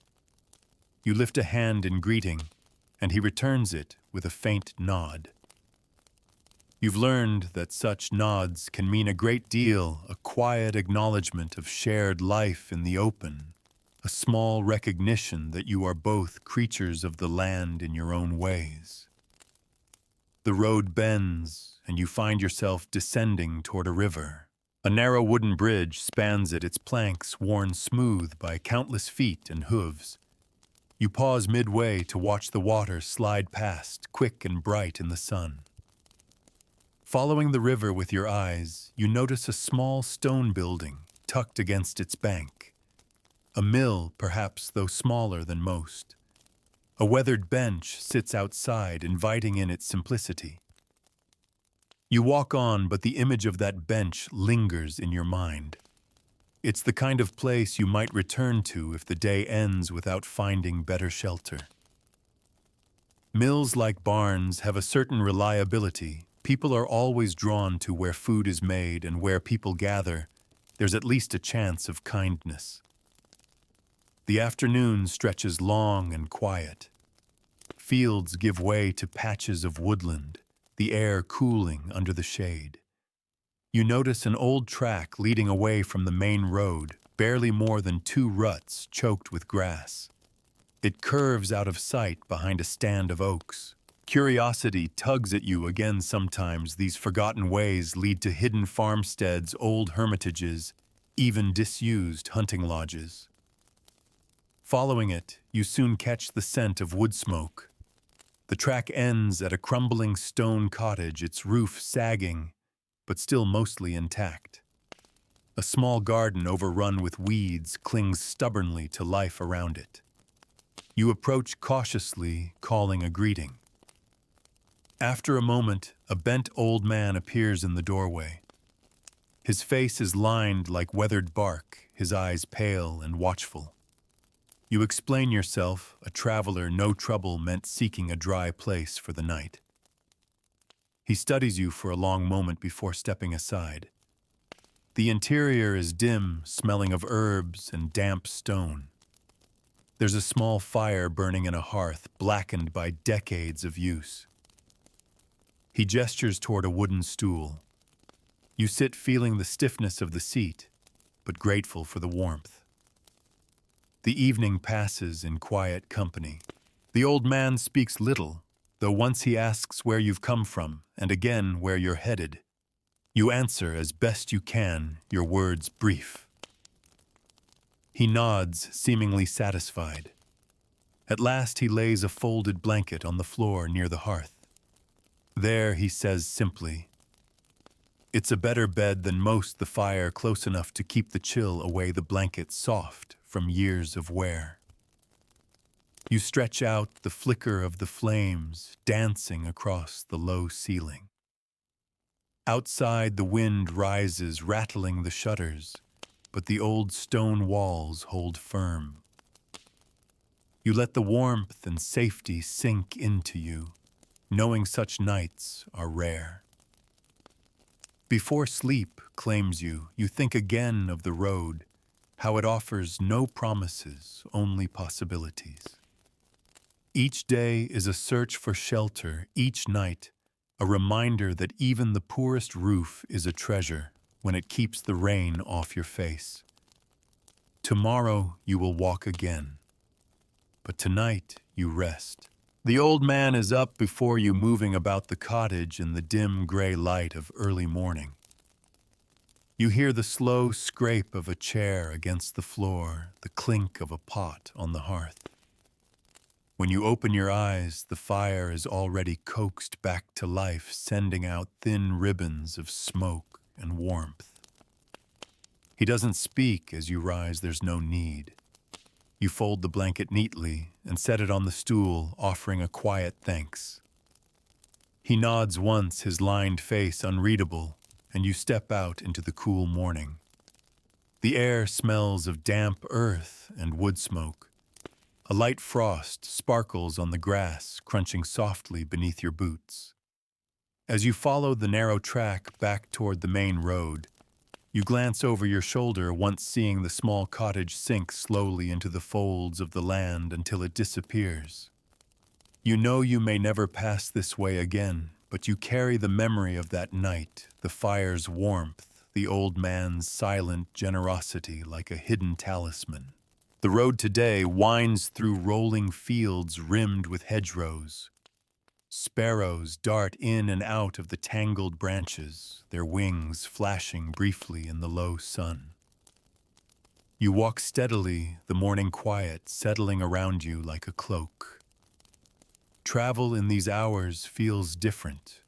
You lift a hand in greeting, and he returns it with a faint nod. You've learned that such nods can mean a great deal: a quiet acknowledgement of shared life in the open, a small recognition that you are both creatures of the land in your own ways. The road bends, and you find yourself descending toward a river. A narrow wooden bridge spans it, its planks worn smooth by countless feet and hooves. You pause midway to watch the water slide past, quick and bright in the sun. Following the river with your eyes, you notice a small stone building tucked against its bank. A mill, perhaps, though smaller than most. A weathered bench sits outside, inviting in its simplicity. You walk on, but the image of that bench lingers in your mind. It's the kind of place you might return to if the day ends without finding better shelter. Mills, like barns, have a certain reliability. People are always drawn to where food is made, and where people gather, there's at least a chance of kindness. The afternoon stretches long and quiet. Fields give way to patches of woodland, the air cooling under the shade. You notice an old track leading away from the main road, barely more than 2 ruts choked with grass. It curves out of sight behind a stand of oaks. Curiosity tugs at you again sometimes. These forgotten ways lead to hidden farmsteads, old hermitages, even disused hunting lodges. Following it, you soon catch the scent of wood smoke. The track ends at a crumbling stone cottage, its roof sagging, but still mostly intact. A small garden overrun with weeds clings stubbornly to life around it. You approach cautiously, calling a greeting. After a moment, a bent old man appears in the doorway. His face is lined like weathered bark, his eyes pale and watchful. You explain yourself, a traveler no trouble meant, seeking a dry place for the night. He studies you for a long moment before stepping aside. The interior is dim, smelling of herbs and damp stone. There's a small fire burning in a hearth, blackened by decades of use. He gestures toward a wooden stool. You sit, feeling the stiffness of the seat, but grateful for the warmth. The evening passes in quiet company. The old man speaks little, though once he asks where you've come from, and again where you're headed. You answer as best you can, your words brief. He nods, seemingly satisfied. At last he lays a folded blanket on the floor near the hearth. There, he says simply, "It's a better bed than most, the fire close enough to keep the chill away, the blanket soft from years of wear." You stretch out, the flicker of the flames dancing across the low ceiling. Outside, the wind rises, rattling the shutters, but the old stone walls hold firm. You let the warmth and safety sink into you, knowing such nights are rare. Before sleep claims you, you think again of the road, how it offers no promises, only possibilities. Each day is a search for shelter, each night a reminder that even the poorest roof is a treasure when it keeps the rain off your face. Tomorrow you will walk again, but tonight you rest. The old man is up before you, moving about the cottage in the dim gray light of early morning. You hear the slow scrape of a chair against the floor, the clink of a pot on the hearth. When you open your eyes, the fire is already coaxed back to life, sending out thin ribbons of smoke and warmth. He doesn't speak as you rise, there's no need. You fold the blanket neatly and set it on the stool, offering a quiet thanks. He nods once, his lined face unreadable, and you step out into the cool morning. The air smells of damp earth and wood smoke. A light frost sparkles on the grass, crunching softly beneath your boots. As you follow the narrow track back toward the main road, you glance over your shoulder, once seeing the small cottage sink slowly into the folds of the land until it disappears. You know you may never pass this way again, but you carry the memory of that night, the fire's warmth, the old man's silent generosity like a hidden talisman. The road today winds through rolling fields rimmed with hedgerows. Sparrows dart in and out of the tangled branches, their wings flashing briefly in the low sun. You walk steadily, the morning quiet settling around you like a cloak. Travel in these hours feels different.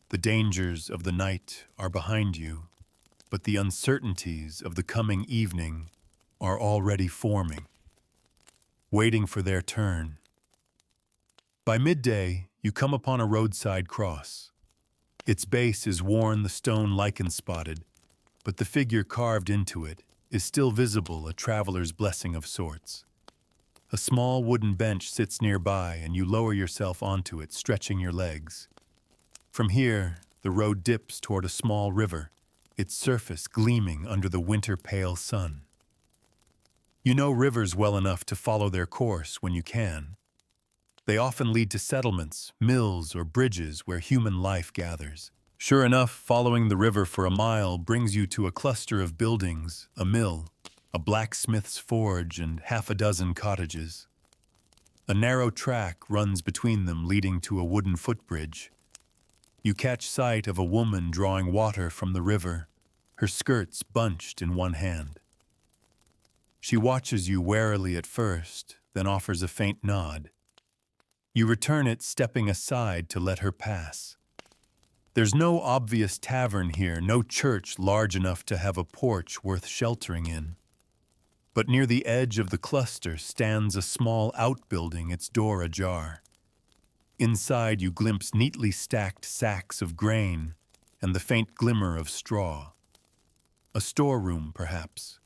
The dangers of the night are behind you, but the uncertainties of the coming evening are already forming, waiting for their turn. By midday, you come upon a roadside cross. Its base is worn, the stone lichen-spotted, but the figure carved into it is still visible, a traveler's blessing of sorts. A small wooden bench sits nearby, and you lower yourself onto it, stretching your legs. From here, the road dips toward a small river, its surface gleaming under the winter-pale sun. You know rivers well enough to follow their course when you can. They often lead to settlements, mills, or bridges where human life gathers. Sure enough, following the river for a mile brings you to a cluster of buildings, a mill, a blacksmith's forge, and half a dozen cottages. A narrow track runs between them, leading to a wooden footbridge. You catch sight of a woman drawing water from the river, her skirts bunched in one hand. She watches you warily at first, then offers a faint nod. You return it, stepping aside to let her pass. There's no obvious tavern here, no church large enough to have a porch worth sheltering in. But near the edge of the cluster stands a small outbuilding, its door ajar. Inside you glimpse neatly stacked sacks of grain and the faint glimmer of straw. A storeroom, perhaps.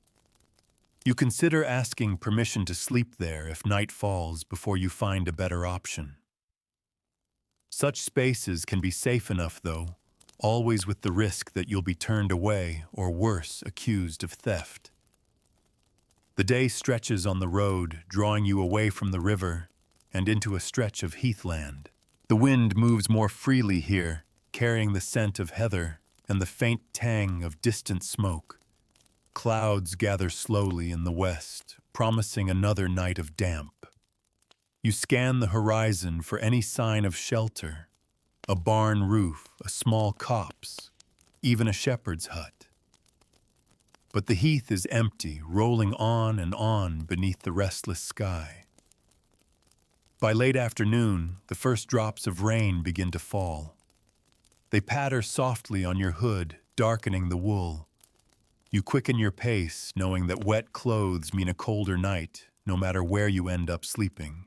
You consider asking permission to sleep there if night falls before you find a better option. Such spaces can be safe enough, though, always with the risk that you'll be turned away or worse, accused of theft. The day stretches on the road, drawing you away from the river and into a stretch of heathland. The wind moves more freely here, carrying the scent of heather and the faint tang of distant smoke. Clouds gather slowly in the west, promising another night of damp. You scan the horizon for any sign of shelter, a barn roof, a small copse, even a shepherd's hut. But the heath is empty, rolling on and on beneath the restless sky. By late afternoon, the first drops of rain begin to fall. They patter softly on your hood, darkening the wool. You quicken your pace, knowing that wet clothes mean a colder night no matter where you end up sleeping.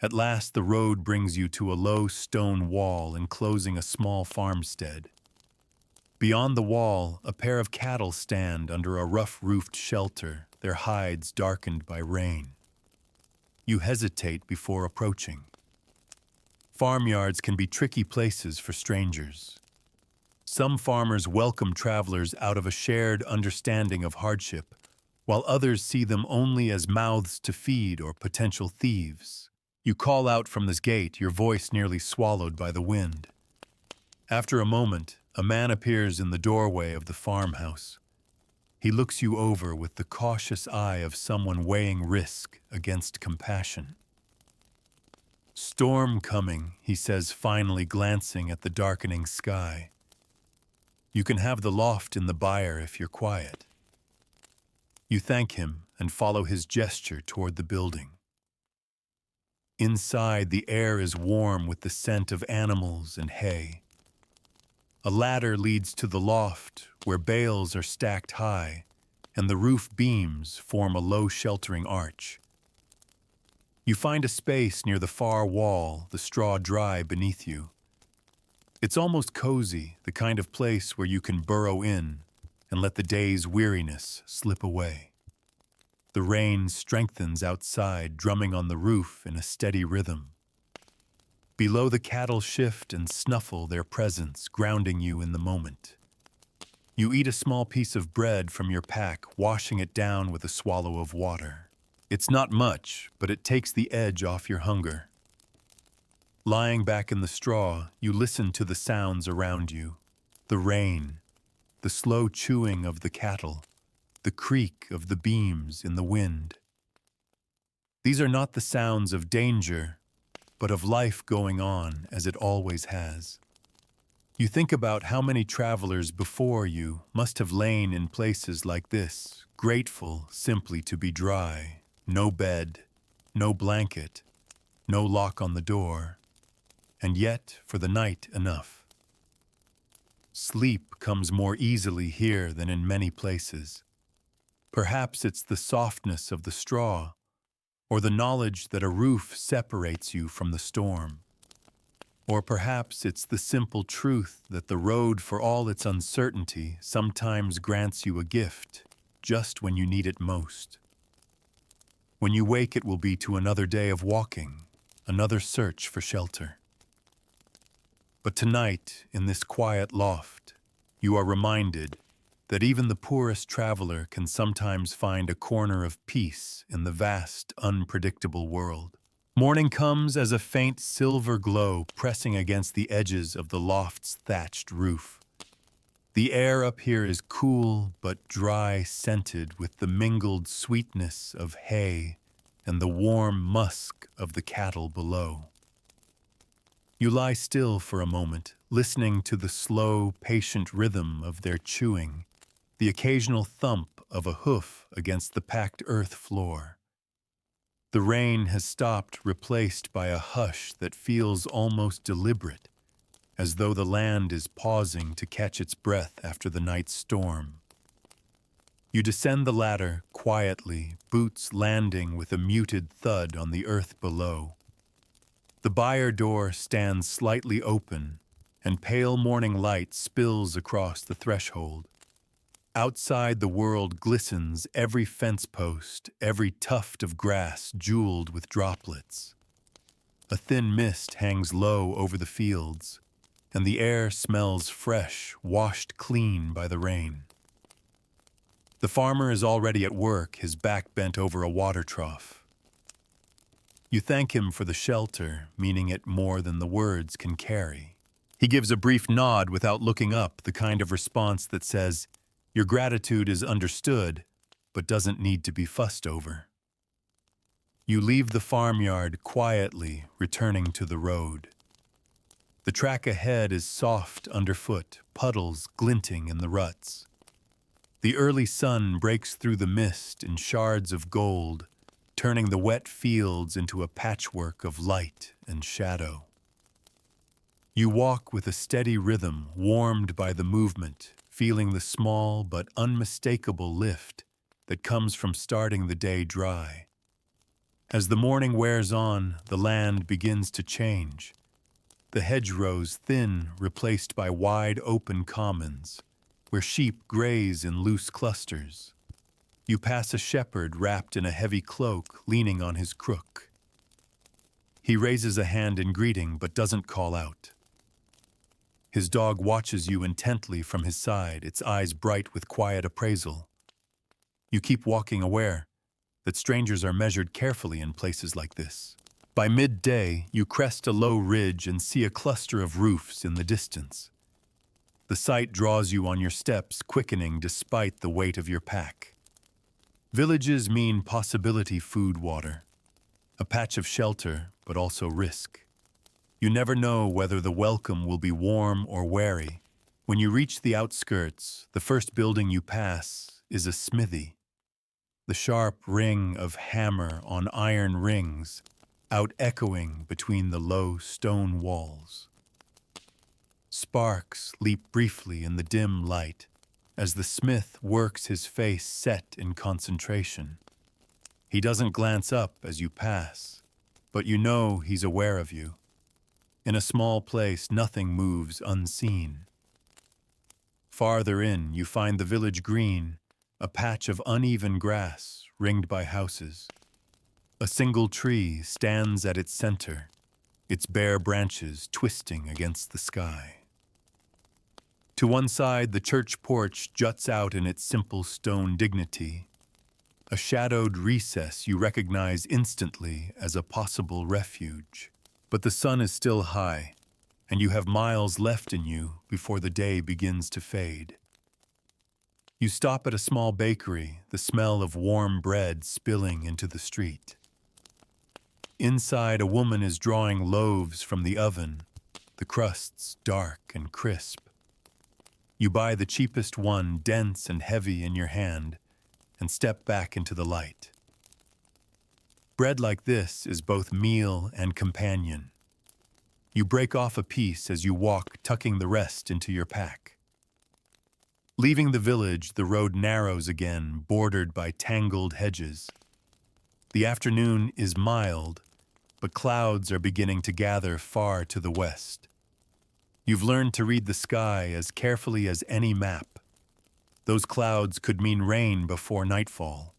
At last, the road brings you to a low stone wall enclosing a small farmstead. Beyond the wall, a pair of cattle stand under a rough-roofed shelter, their hides darkened by rain. You hesitate before approaching. Farmyards can be tricky places for strangers. Some farmers welcome travelers out of a shared understanding of hardship, while others see them only as mouths to feed or potential thieves. You call out from this gate, your voice nearly swallowed by the wind. After a moment, a man appears in the doorway of the farmhouse. He looks you over with the cautious eye of someone weighing risk against compassion. "Storm coming," he says, finally glancing at the darkening sky. "You can have the loft in the byre if you're quiet." You thank him and follow his gesture toward the building. Inside, the air is warm with the scent of animals and hay. A ladder leads to the loft, where bales are stacked high, and the roof beams form a low sheltering arch. You find a space near the far wall, the straw dry beneath you. It's almost cozy, the kind of place where you can burrow in and let the day's weariness slip away. The rain strengthens outside, drumming on the roof in a steady rhythm. Below, the cattle shift and snuffle their presence, grounding you in the moment. You eat a small piece of bread from your pack, washing it down with a swallow of water. It's not much, but it takes the edge off your hunger. Lying back in the straw, you listen to the sounds around you. The rain, the slow chewing of the cattle, the creak of the beams in the wind. These are not the sounds of danger, but of life going on as it always has. You think about how many travelers before you must have lain in places like this, grateful simply to be dry, no bed, no blanket, no lock on the door, and yet for the night enough. Sleep comes more easily here than in many places. Perhaps it's the softness of the straw, or the knowledge that a roof separates you from the storm. Or perhaps it's the simple truth that the road, for all its uncertainty, sometimes grants you a gift, just when you need it most. When you wake, it will be to another day of walking, another search for shelter. But tonight, in this quiet loft, you are reminded that even the poorest traveler can sometimes find a corner of peace in the vast, unpredictable world. Morning comes as a faint silver glow pressing against the edges of the loft's thatched roof. The air up here is cool but dry, scented with the mingled sweetness of hay and the warm musk of the cattle below. You lie still for a moment, listening to the slow, patient rhythm of their chewing, the occasional thump of a hoof against the packed earth floor. The rain has stopped, replaced by a hush that feels almost deliberate, as though the land is pausing to catch its breath after the night's storm. You descend the ladder quietly, boots landing with a muted thud on the earth below. The byre door stands slightly open, and pale morning light spills across the threshold. Outside, the world glistens, every fence post, every tuft of grass jeweled with droplets. A thin mist hangs low over the fields, and the air smells fresh, washed clean by the rain. The farmer is already at work, his back bent over a water trough. You thank him for the shelter, meaning it more than the words can carry. He gives a brief nod without looking up, the kind of response that says, "Your gratitude is understood, but doesn't need to be fussed over." You leave the farmyard quietly, returning to the road. The track ahead is soft underfoot, puddles glinting in the ruts. The early sun breaks through the mist in shards of gold, turning the wet fields into a patchwork of light and shadow. You walk with a steady rhythm, warmed by the movement, feeling the small but unmistakable lift that comes from starting the day dry. As the morning wears on, the land begins to change. The hedgerows thin, replaced by wide open commons, where sheep graze in loose clusters. You pass a shepherd wrapped in a heavy cloak, leaning on his crook. He raises a hand in greeting but doesn't call out. His dog watches you intently from his side, its eyes bright with quiet appraisal. You keep walking, aware that strangers are measured carefully in places like this. By midday, you crest a low ridge and see a cluster of roofs in the distance. The sight draws you on your steps, quickening despite the weight of your pack. Villages mean possibility, food, water. A patch of shelter, but also risk. You never know whether the welcome will be warm or wary. When you reach the outskirts, the first building you pass is a smithy. The sharp ring of hammer on iron rings, out-echoing between the low stone walls. Sparks leap briefly in the dim light as the smith works, his face set in concentration. He doesn't glance up as you pass, but you know he's aware of you. In a small place, nothing moves unseen. Farther in, you find the village green, a patch of uneven grass ringed by houses. A single tree stands at its center, its bare branches twisting against the sky. To one side, the church porch juts out in its simple stone dignity, a shadowed recess you recognize instantly as a possible refuge. But the sun is still high, and you have miles left in you before the day begins to fade. You stop at a small bakery, the smell of warm bread spilling into the street. Inside, a woman is drawing loaves from the oven, the crusts dark and crisp. You buy the cheapest one, dense and heavy in your hand, and step back into the light. Bread like this is both meal and companion. You break off a piece as you walk, tucking the rest into your pack. Leaving the village, the road narrows again, bordered by tangled hedges. The afternoon is mild, but clouds are beginning to gather far to the west. You've learned to read the sky as carefully as any map. Those clouds could mean rain before nightfall.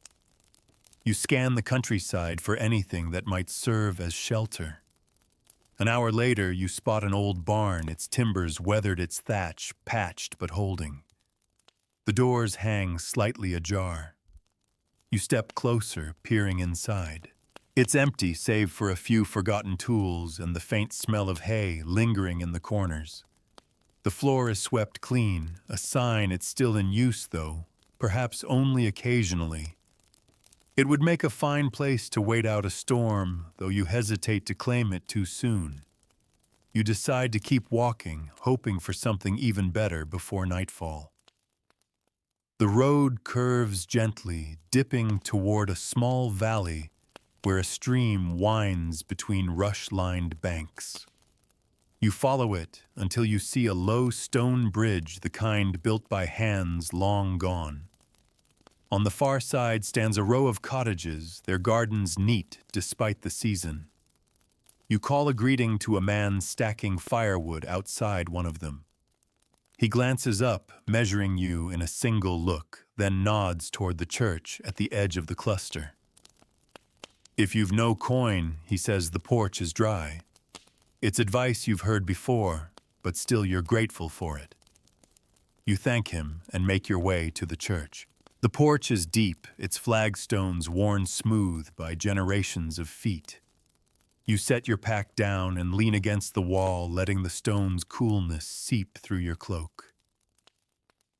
You scan the countryside for anything that might serve as shelter. An hour later, you spot an old barn, its timbers weathered, its thatch patched but holding. The doors hang slightly ajar. You step closer, peering inside. It's empty, save for a few forgotten tools and the faint smell of hay lingering in the corners. The floor is swept clean, a sign it's still in use, though, perhaps only occasionally. It would make a fine place to wait out a storm, though you hesitate to claim it too soon. You decide to keep walking, hoping for something even better before nightfall. The road curves gently, dipping toward a small valley where a stream winds between rush-lined banks. You follow it until you see a low stone bridge, the kind built by hands long gone. On the far side stands a row of cottages, their gardens neat despite the season. You call a greeting to a man stacking firewood outside one of them. He glances up, measuring you in a single look, then nods toward the church at the edge of the cluster. If you've no coin, he says, the porch is dry. It's advice you've heard before, but still you're grateful for it. You thank him and make your way to the church. The porch is deep, its flagstones worn smooth by generations of feet. You set your pack down and lean against the wall, letting the stone's coolness seep through your cloak.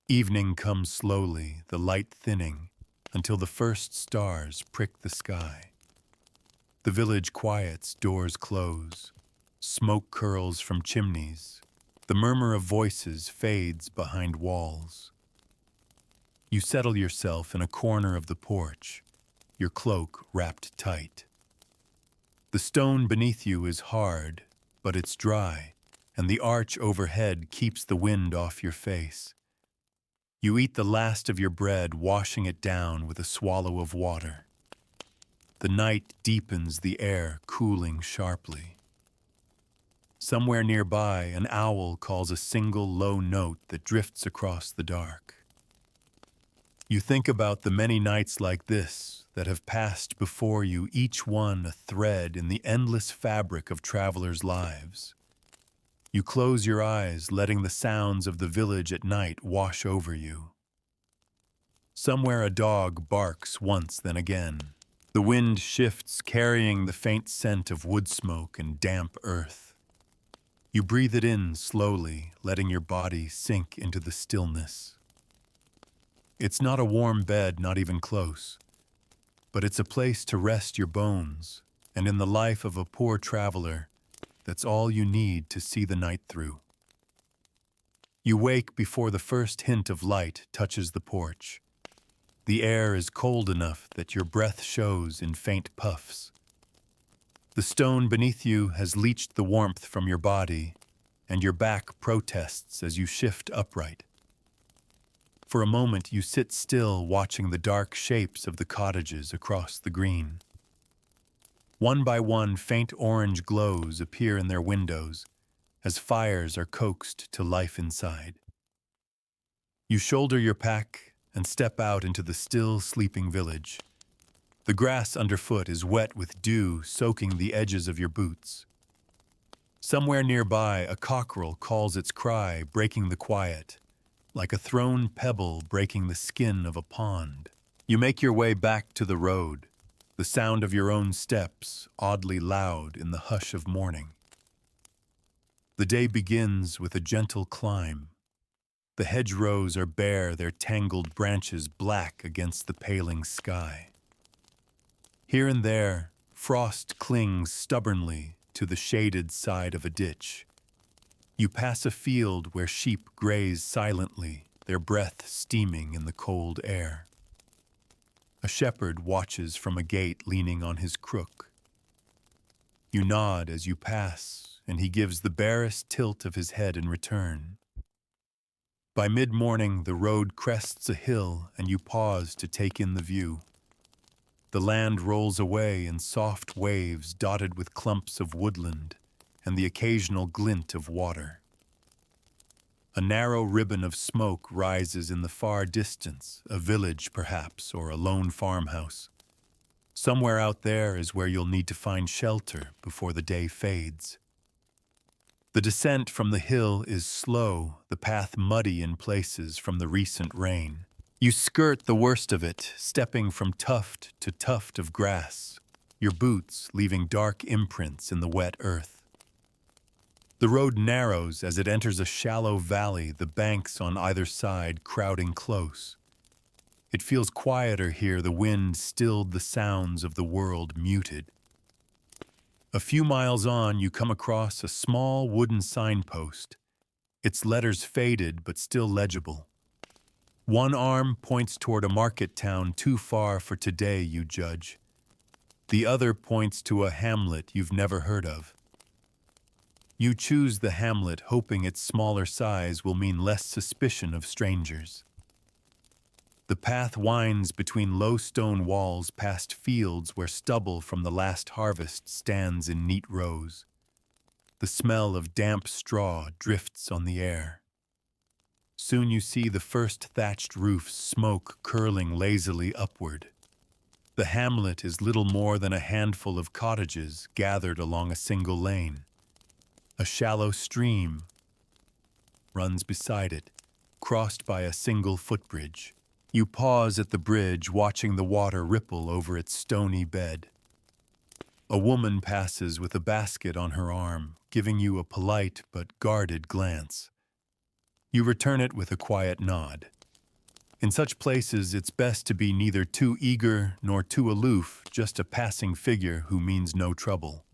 Evening comes slowly, the light thinning, until the first stars prick the sky. The village quiets, doors close. Smoke curls from chimneys. The murmur of voices fades behind walls. You settle yourself in a corner of the porch, your cloak wrapped tight. The stone beneath you is hard, but it's dry, and the arch overhead keeps the wind off your face. You eat the last of your bread, washing it down with a swallow of water. The night deepens, the air cooling sharply. Somewhere nearby, an owl calls a single low note that drifts across the dark. You think about the many nights like this that have passed before you, each one a thread in the endless fabric of travelers' lives. You close your eyes, letting the sounds of the village at night wash over you. Somewhere a dog barks once, then again. The wind shifts, carrying the faint scent of wood smoke and damp earth. You breathe it in slowly, letting your body sink into the stillness. It's not a warm bed, not even close, but it's a place to rest your bones, and in the life of a poor traveler, that's all you need to see the night through. You wake before the first hint of light touches the porch. The air is cold enough that your breath shows in faint puffs. The stone beneath you has leached the warmth from your body, and your back protests as you shift upright. For a moment you sit still, watching the dark shapes of the cottages across the green. One by one, faint orange glows appear in their windows as fires are coaxed to life inside. You shoulder your pack and step out into the still sleeping village. The grass underfoot is wet with dew, soaking the edges of your boots. Somewhere nearby, a cockerel calls its cry, breaking the quiet, like a thrown pebble breaking the skin of a pond. You make your way back to the road, the sound of your own steps oddly loud in the hush of morning. The day begins with a gentle climb. The hedgerows are bare, their tangled branches black against the paling sky. Here and there, frost clings stubbornly to the shaded side of a ditch. You pass a field where sheep graze silently, their breath steaming in the cold air. A shepherd watches from a gate, leaning on his crook. You nod as you pass, and he gives the barest tilt of his head in return. By mid-morning, the road crests a hill, and you pause to take in the view. The land rolls away in soft waves dotted with clumps of woodland and the occasional glint of water. A narrow ribbon of smoke rises in the far distance, a village perhaps, or a lone farmhouse. Somewhere out there is where you'll need to find shelter before the day fades. The descent from the hill is slow, the path muddy in places from the recent rain. You skirt the worst of it, stepping from tuft to tuft of grass, your boots leaving dark imprints in the wet earth. The road narrows as it enters a shallow valley, the banks on either side crowding close. It feels quieter here, the wind stilled the sounds of the world muted. A few miles on, you come across a small wooden signpost, its letters faded but still legible. One arm points toward a market town too far for today, you judge. The other points to a hamlet you've never heard of. You choose the hamlet, hoping its smaller size will mean less suspicion of strangers. The path winds between low stone walls past fields where stubble from the last harvest stands in neat rows. The smell of damp straw drifts on the air. Soon you see the first thatched roofs, smoke curling lazily upward. The hamlet is little more than a handful of cottages gathered along a single lane. A shallow stream runs beside it, crossed by a single footbridge. You pause at the bridge, watching the water ripple over its stony bed. A woman passes with a basket on her arm, giving you a polite but guarded glance. You return it with a quiet nod. In such places, it's best to be neither too eager nor too aloof, just a passing figure who means no trouble.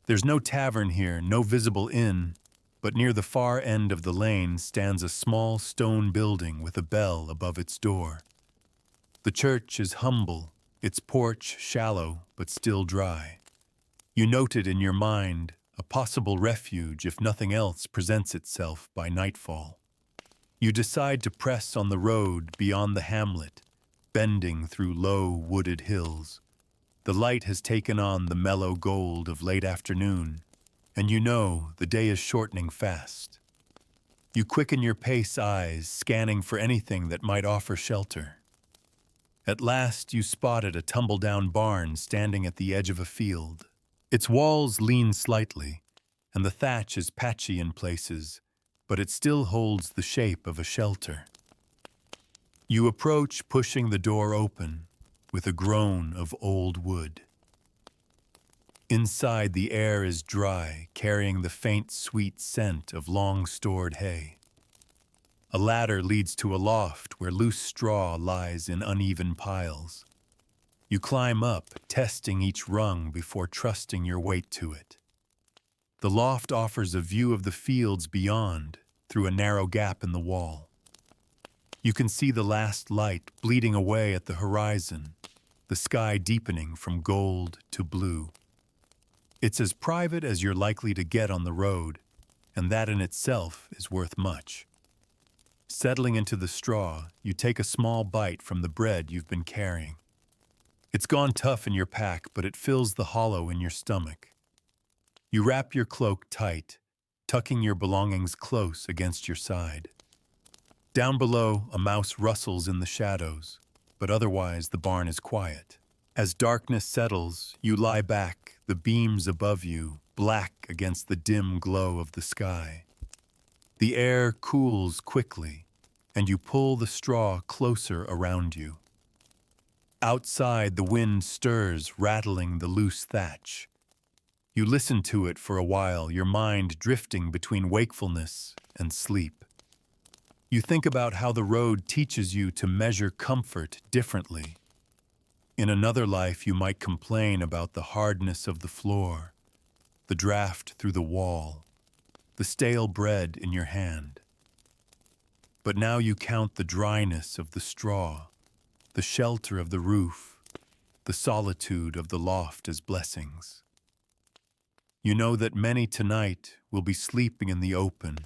There's no tavern here, no visible inn, but near the far end of the lane stands a small stone building with a bell above its door. The church is humble, its porch shallow but still dry. You note it in your mind, a possible refuge if nothing else presents itself by nightfall. You decide to press on the road beyond the hamlet, bending through low, wooded hills. The light has taken on the mellow gold of late afternoon, and you know the day is shortening fast. You quicken your pace eyes, scanning for anything that might offer shelter. At last you spotted a tumble-down barn standing at the edge of a field. Its walls lean slightly, and the thatch is patchy in places, but it still holds the shape of a shelter. You approach, pushing the door open, with a groan of old wood. Inside, the air is dry, carrying the faint, sweet scent of long-stored hay. A ladder leads to a loft where loose straw lies in uneven piles. You climb up, testing each rung before trusting your weight to it. The loft offers a view of the fields beyond through a narrow gap in the wall. You can see the last light bleeding away at the horizon, the sky deepening from gold to blue. It's as private as you're likely to get on the road, and that in itself is worth much. Settling into the straw, you take a small bite from the bread you've been carrying. It's gone tough in your pack, but it fills the hollow in your stomach. You wrap your cloak tight, tucking your belongings close against your side. Down below, a mouse rustles in the shadows, but otherwise the barn is quiet. As darkness settles, you lie back, the beams above you black against the dim glow of the sky. The air cools quickly, and you pull the straw closer around you. Outside, the wind stirs, rattling the loose thatch. You listen to it for a while, your mind drifting between wakefulness and sleep. You think about how the road teaches you to measure comfort differently. In another life, you might complain about the hardness of the floor, the draft through the wall, the stale bread in your hand. But now you count the dryness of the straw, the shelter of the roof, the solitude of the loft as blessings. You know that many tonight will be sleeping in the open,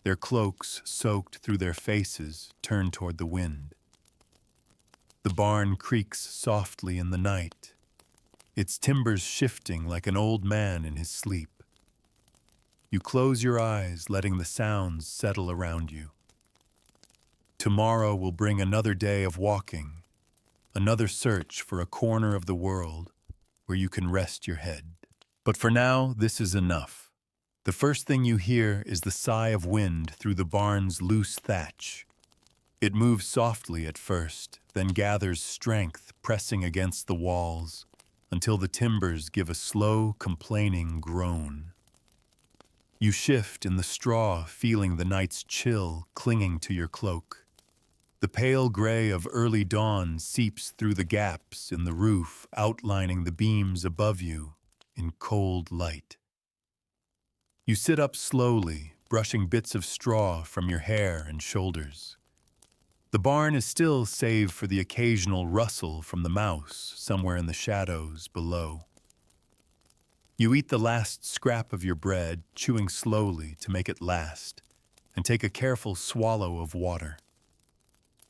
their cloaks soaked through their faces, turned toward the wind. The barn creaks softly in the night, its timbers shifting like an old man in his sleep. You close your eyes, letting the sounds settle around you. Tomorrow will bring another day of walking, another search for a corner of the world where you can rest your head. But for now, this is enough. The first thing you hear is the sigh of wind through the barn's loose thatch. It moves softly at first, then gathers strength, pressing against the walls, until the timbers give a slow, complaining groan. You shift in the straw, feeling the night's chill clinging to your cloak. The pale gray of early dawn seeps through the gaps in the roof, outlining the beams above you in cold light. You sit up slowly, brushing bits of straw from your hair and shoulders. The barn is still save for the occasional rustle from the mouse somewhere in the shadows below. You eat the last scrap of your bread, chewing slowly to make it last, and take a careful swallow of water.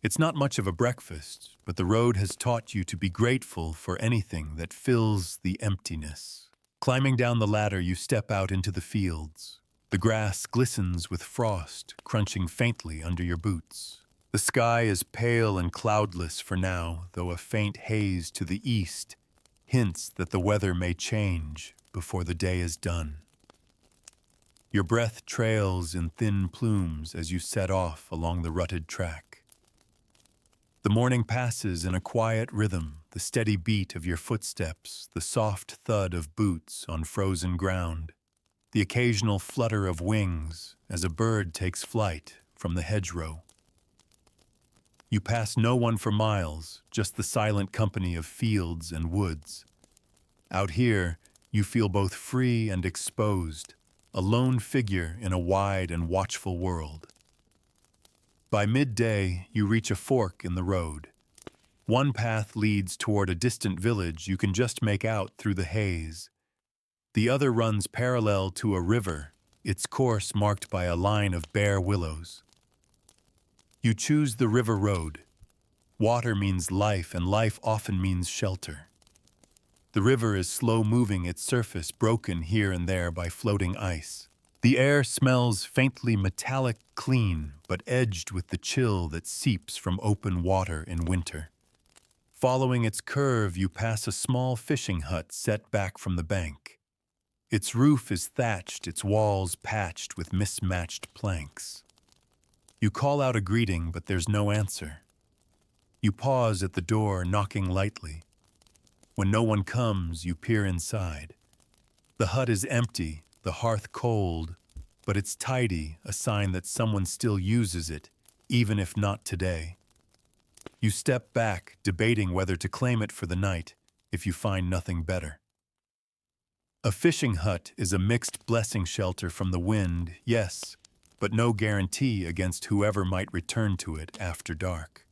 It's not much of a breakfast, but the road has taught you to be grateful for anything that fills the emptiness. Climbing down the ladder, you step out into the fields. The grass glistens with frost, crunching faintly under your boots. The sky is pale and cloudless for now, though a faint haze to the east hints that the weather may change before the day is done. Your breath trails in thin plumes as you set off along the rutted track. The morning passes in a quiet rhythm, the steady beat of your footsteps, the soft thud of boots on frozen ground, the occasional flutter of wings as a bird takes flight from the hedgerow. You pass no one for miles, just the silent company of fields and woods. Out here, you feel both free and exposed, a lone figure in a wide and watchful world. By midday, you reach a fork in the road. One path leads toward a distant village you can just make out through the haze. The other runs parallel to a river, its course marked by a line of bare willows. You choose the river road. Water means life, and life often means shelter. The river is slow-moving, its surface broken here and there by floating ice. The air smells faintly metallic clean, but edged with the chill that seeps from open water in winter. Following its curve, you pass a small fishing hut set back from the bank. Its roof is thatched, its walls patched with mismatched planks. You call out a greeting, but there's no answer. You pause at the door, knocking lightly. When no one comes, you peer inside. The hut is empty, the hearth cold, but it's tidy, a sign that someone still uses it, even if not today. You step back, debating whether to claim it for the night, if you find nothing better. A fishing hut is a mixed blessing, shelter from the wind, yes, but no guarantee against whoever might return to it after dark.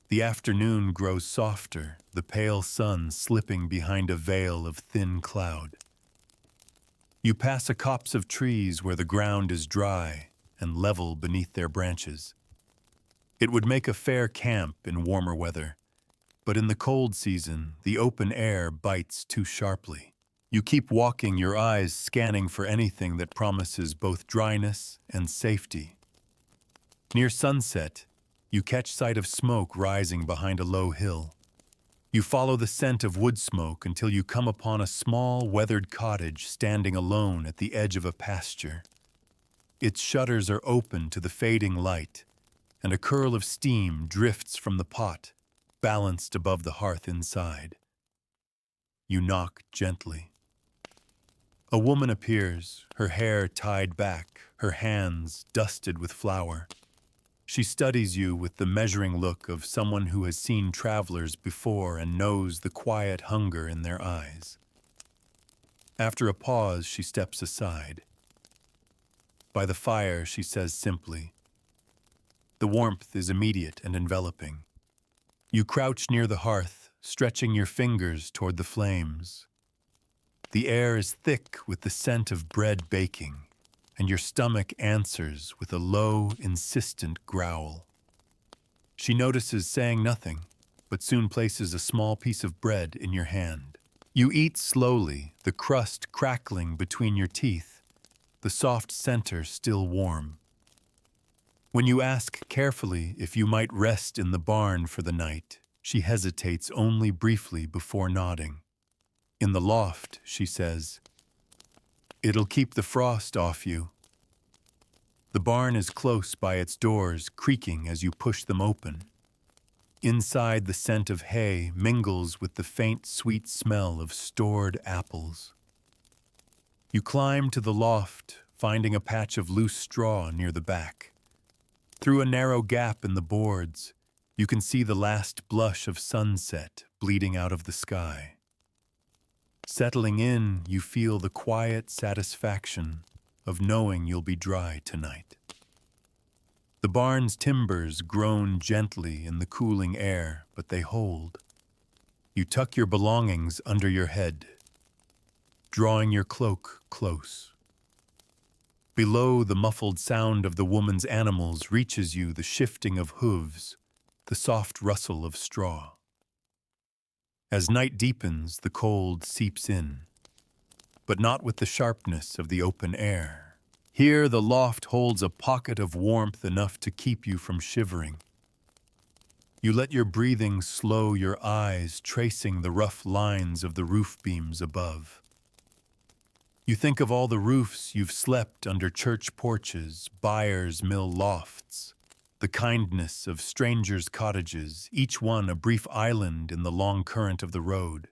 The afternoon grows softer, the pale sun slipping behind a veil of thin cloud. You pass a copse of trees where the ground is dry and level beneath their branches. It would make a fair camp in warmer weather, but in the cold season, the open air bites too sharply. You keep walking, your eyes scanning for anything that promises both dryness and safety. Near sunset, you catch sight of smoke rising behind a low hill. You follow the scent of wood smoke until you come upon a small, weathered cottage standing alone at the edge of a pasture. Its shutters are open to the fading light, and a curl of steam drifts from the pot, balanced above the hearth inside. You knock gently. A woman appears, her hair tied back, her hands dusted with flour. She studies you with the measuring look of someone who has seen travelers before and knows the quiet hunger in their eyes. After a pause, she steps aside. By the fire, she says simply. The warmth is immediate and enveloping. You crouch near the hearth, stretching your fingers toward the flames. The air is thick with the scent of bread baking, and your stomach answers with a low, insistent growl. She notices, saying nothing, but soon places a small piece of bread in your hand. You eat slowly, the crust crackling between your teeth, the soft center still warm. When you ask carefully if you might rest in the barn for the night, she hesitates only briefly before nodding. In the loft, she says, "It'll keep the frost off you." The barn is close by its doors, creaking as you push them open. Inside, the scent of hay mingles with the faint, sweet smell of stored apples. You climb to the loft, finding a patch of loose straw near the back. Through a narrow gap in the boards, you can see the last blush of sunset bleeding out of the sky. Settling in, you feel the quiet satisfaction of knowing you'll be dry tonight. The barn's timbers groan gently in the cooling air, but they hold. You tuck your belongings under your head, drawing your cloak close. Below, the muffled sound of the woman's animals reaches you, the shifting of hooves, the soft rustle of straw. As night deepens, the cold seeps in, but not with the sharpness of the open air. Here, the loft holds a pocket of warmth enough to keep you from shivering. You let your breathing slow, your eyes tracing the rough lines of the roof beams above. You think of all the roofs you've slept under, church porches, buyers' mill lofts, the kindness of strangers' cottages, each one a brief island in the long current of the road.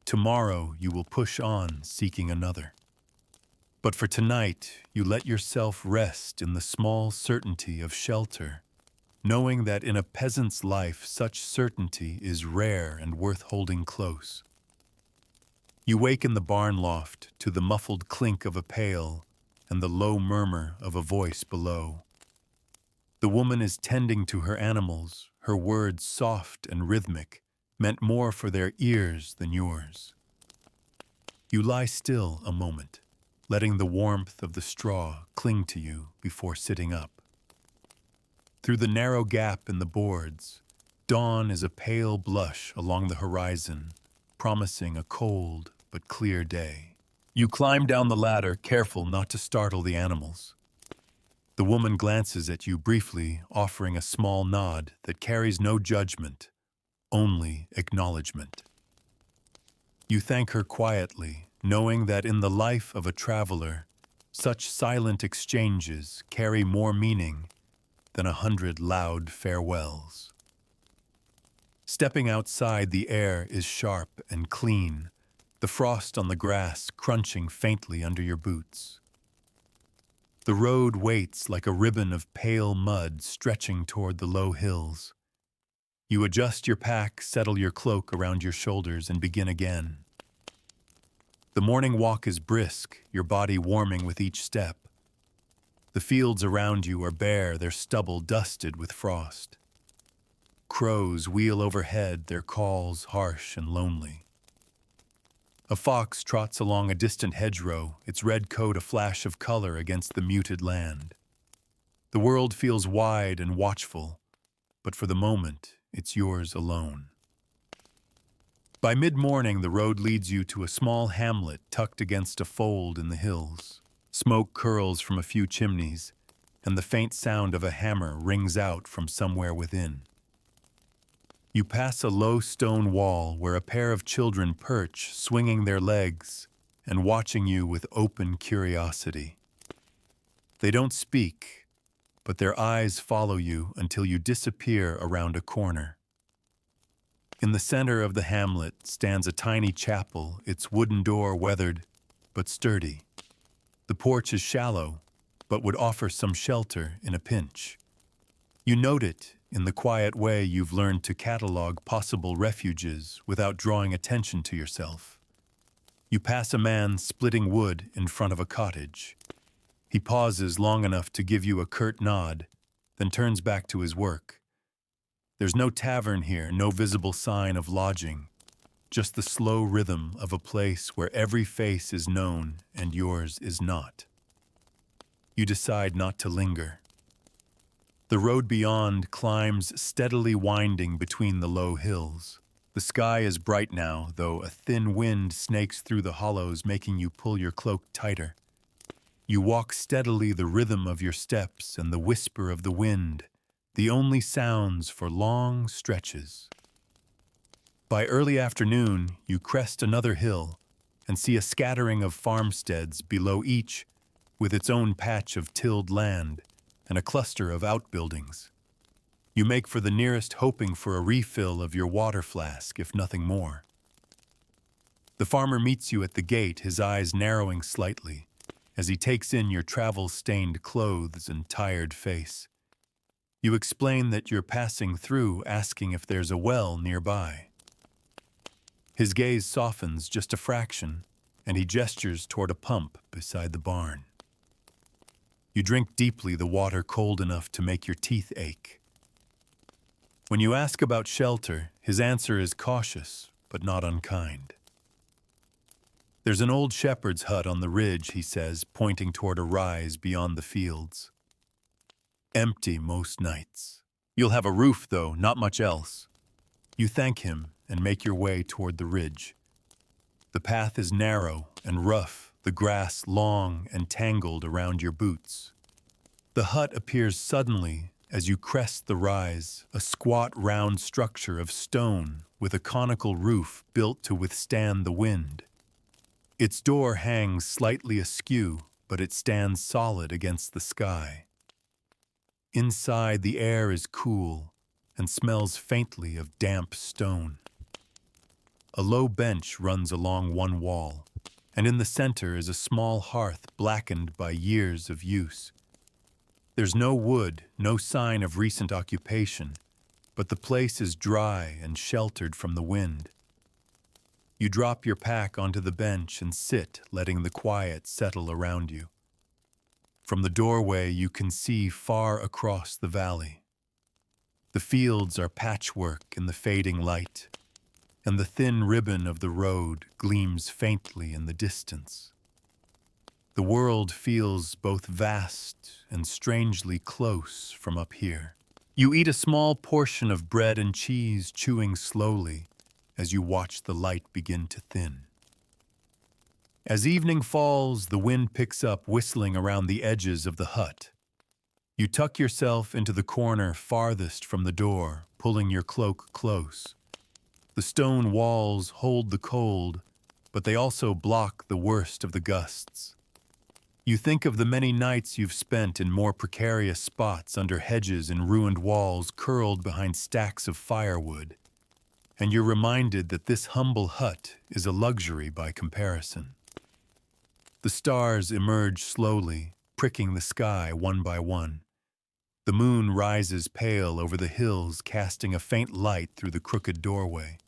Tomorrow you will push on, seeking another. But for tonight, you let yourself rest in the small certainty of shelter, knowing that in a peasant's life such certainty is rare and worth holding close. You wake in the barn loft to the muffled clink of a pail and the low murmur of a voice below. The woman is tending to her animals, her words soft and rhythmic, meant more for their ears than yours. You lie still a moment, letting the warmth of the straw cling to you before sitting up. Through the narrow gap in the boards, dawn is a pale blush along the horizon, promising a cold but clear day. You climb down the ladder, careful not to startle the animals. The woman glances at you briefly, offering a small nod that carries no judgment, only acknowledgement. You thank her quietly, knowing that in the life of a traveler, such silent exchanges carry more meaning than 100 loud farewells. Stepping outside, the air is sharp and clean, the frost on the grass crunching faintly under your boots. The road waits like a ribbon of pale mud stretching toward the low hills. You adjust your pack, settle your cloak around your shoulders, and begin again. The morning walk is brisk, your body warming with each step. The fields around you are bare, their stubble dusted with frost. Crows wheel overhead, their calls harsh and lonely. A fox trots along a distant hedgerow, its red coat a flash of color against the muted land. The world feels wide and watchful, but for the moment, it's yours alone. By mid-morning, the road leads you to a small hamlet tucked against a fold in the hills. Smoke curls from a few chimneys, and the faint sound of a hammer rings out from somewhere within. You pass a low stone wall where a pair of children perch, swinging their legs and watching you with open curiosity. They don't speak, but their eyes follow you until you disappear around a corner. In the center of the hamlet stands a tiny chapel, its wooden door weathered but sturdy. The porch is shallow, but would offer some shelter in a pinch. You note it in the quiet way you've learned to catalog possible refuges without drawing attention to yourself. You pass a man splitting wood in front of a cottage. He pauses long enough to give you a curt nod, then turns back to his work. There's no tavern here, no visible sign of lodging, just the slow rhythm of a place where every face is known and yours is not. You decide not to linger. The road beyond climbs steadily winding between the low hills. The sky is bright now, though a thin wind snakes through the hollows, making you pull your cloak tighter. You walk steadily, the rhythm of your steps and the whisper of the wind, the only sounds for long stretches. By early afternoon, you crest another hill and see a scattering of farmsteads below each with its own patch of tilled land and a cluster of outbuildings. You make for the nearest, hoping for a refill of your water flask, if nothing more. The farmer meets you at the gate, his eyes narrowing slightly as he takes in your travel-stained clothes and tired face. You explain that you're passing through, asking if there's a well nearby. His gaze softens just a fraction, and he gestures toward a pump beside the barn. You drink deeply, the water cold enough to make your teeth ache. When you ask about shelter, his answer is cautious, but not unkind. There's an old shepherd's hut on the ridge, he says, pointing toward a rise beyond the fields. Empty most nights. You'll have a roof, though, not much else. You thank him and make your way toward the ridge. The path is narrow and rough, the grass long and tangled around your boots. The hut appears suddenly as you crest the rise, a squat round structure of stone with a conical roof built to withstand the wind. Its door hangs slightly askew, but it stands solid against the sky. Inside, the air is cool and smells faintly of damp stone. A low bench runs along one wall, and in the center is a small hearth blackened by years of use. There's no wood, no sign of recent occupation, but the place is dry and sheltered from the wind. You drop your pack onto the bench and sit, letting the quiet settle around you. From the doorway, you can see far across the valley. The fields are patchwork in the fading light, and the thin ribbon of the road gleams faintly in the distance. The world feels both vast and strangely close from up here. You eat a small portion of bread and cheese, chewing slowly as you watch the light begin to thin. As evening falls, the wind picks up, whistling around the edges of the hut. You tuck yourself into the corner farthest from the door, pulling your cloak close. The stone walls hold the cold, but they also block the worst of the gusts. You think of the many nights you've spent in more precarious spots under hedges and ruined walls curled behind stacks of firewood, and you're reminded that this humble hut is a luxury by comparison. The stars emerge slowly, pricking the sky one by one. The moon rises pale over the hills, casting a faint light through the crooked doorway.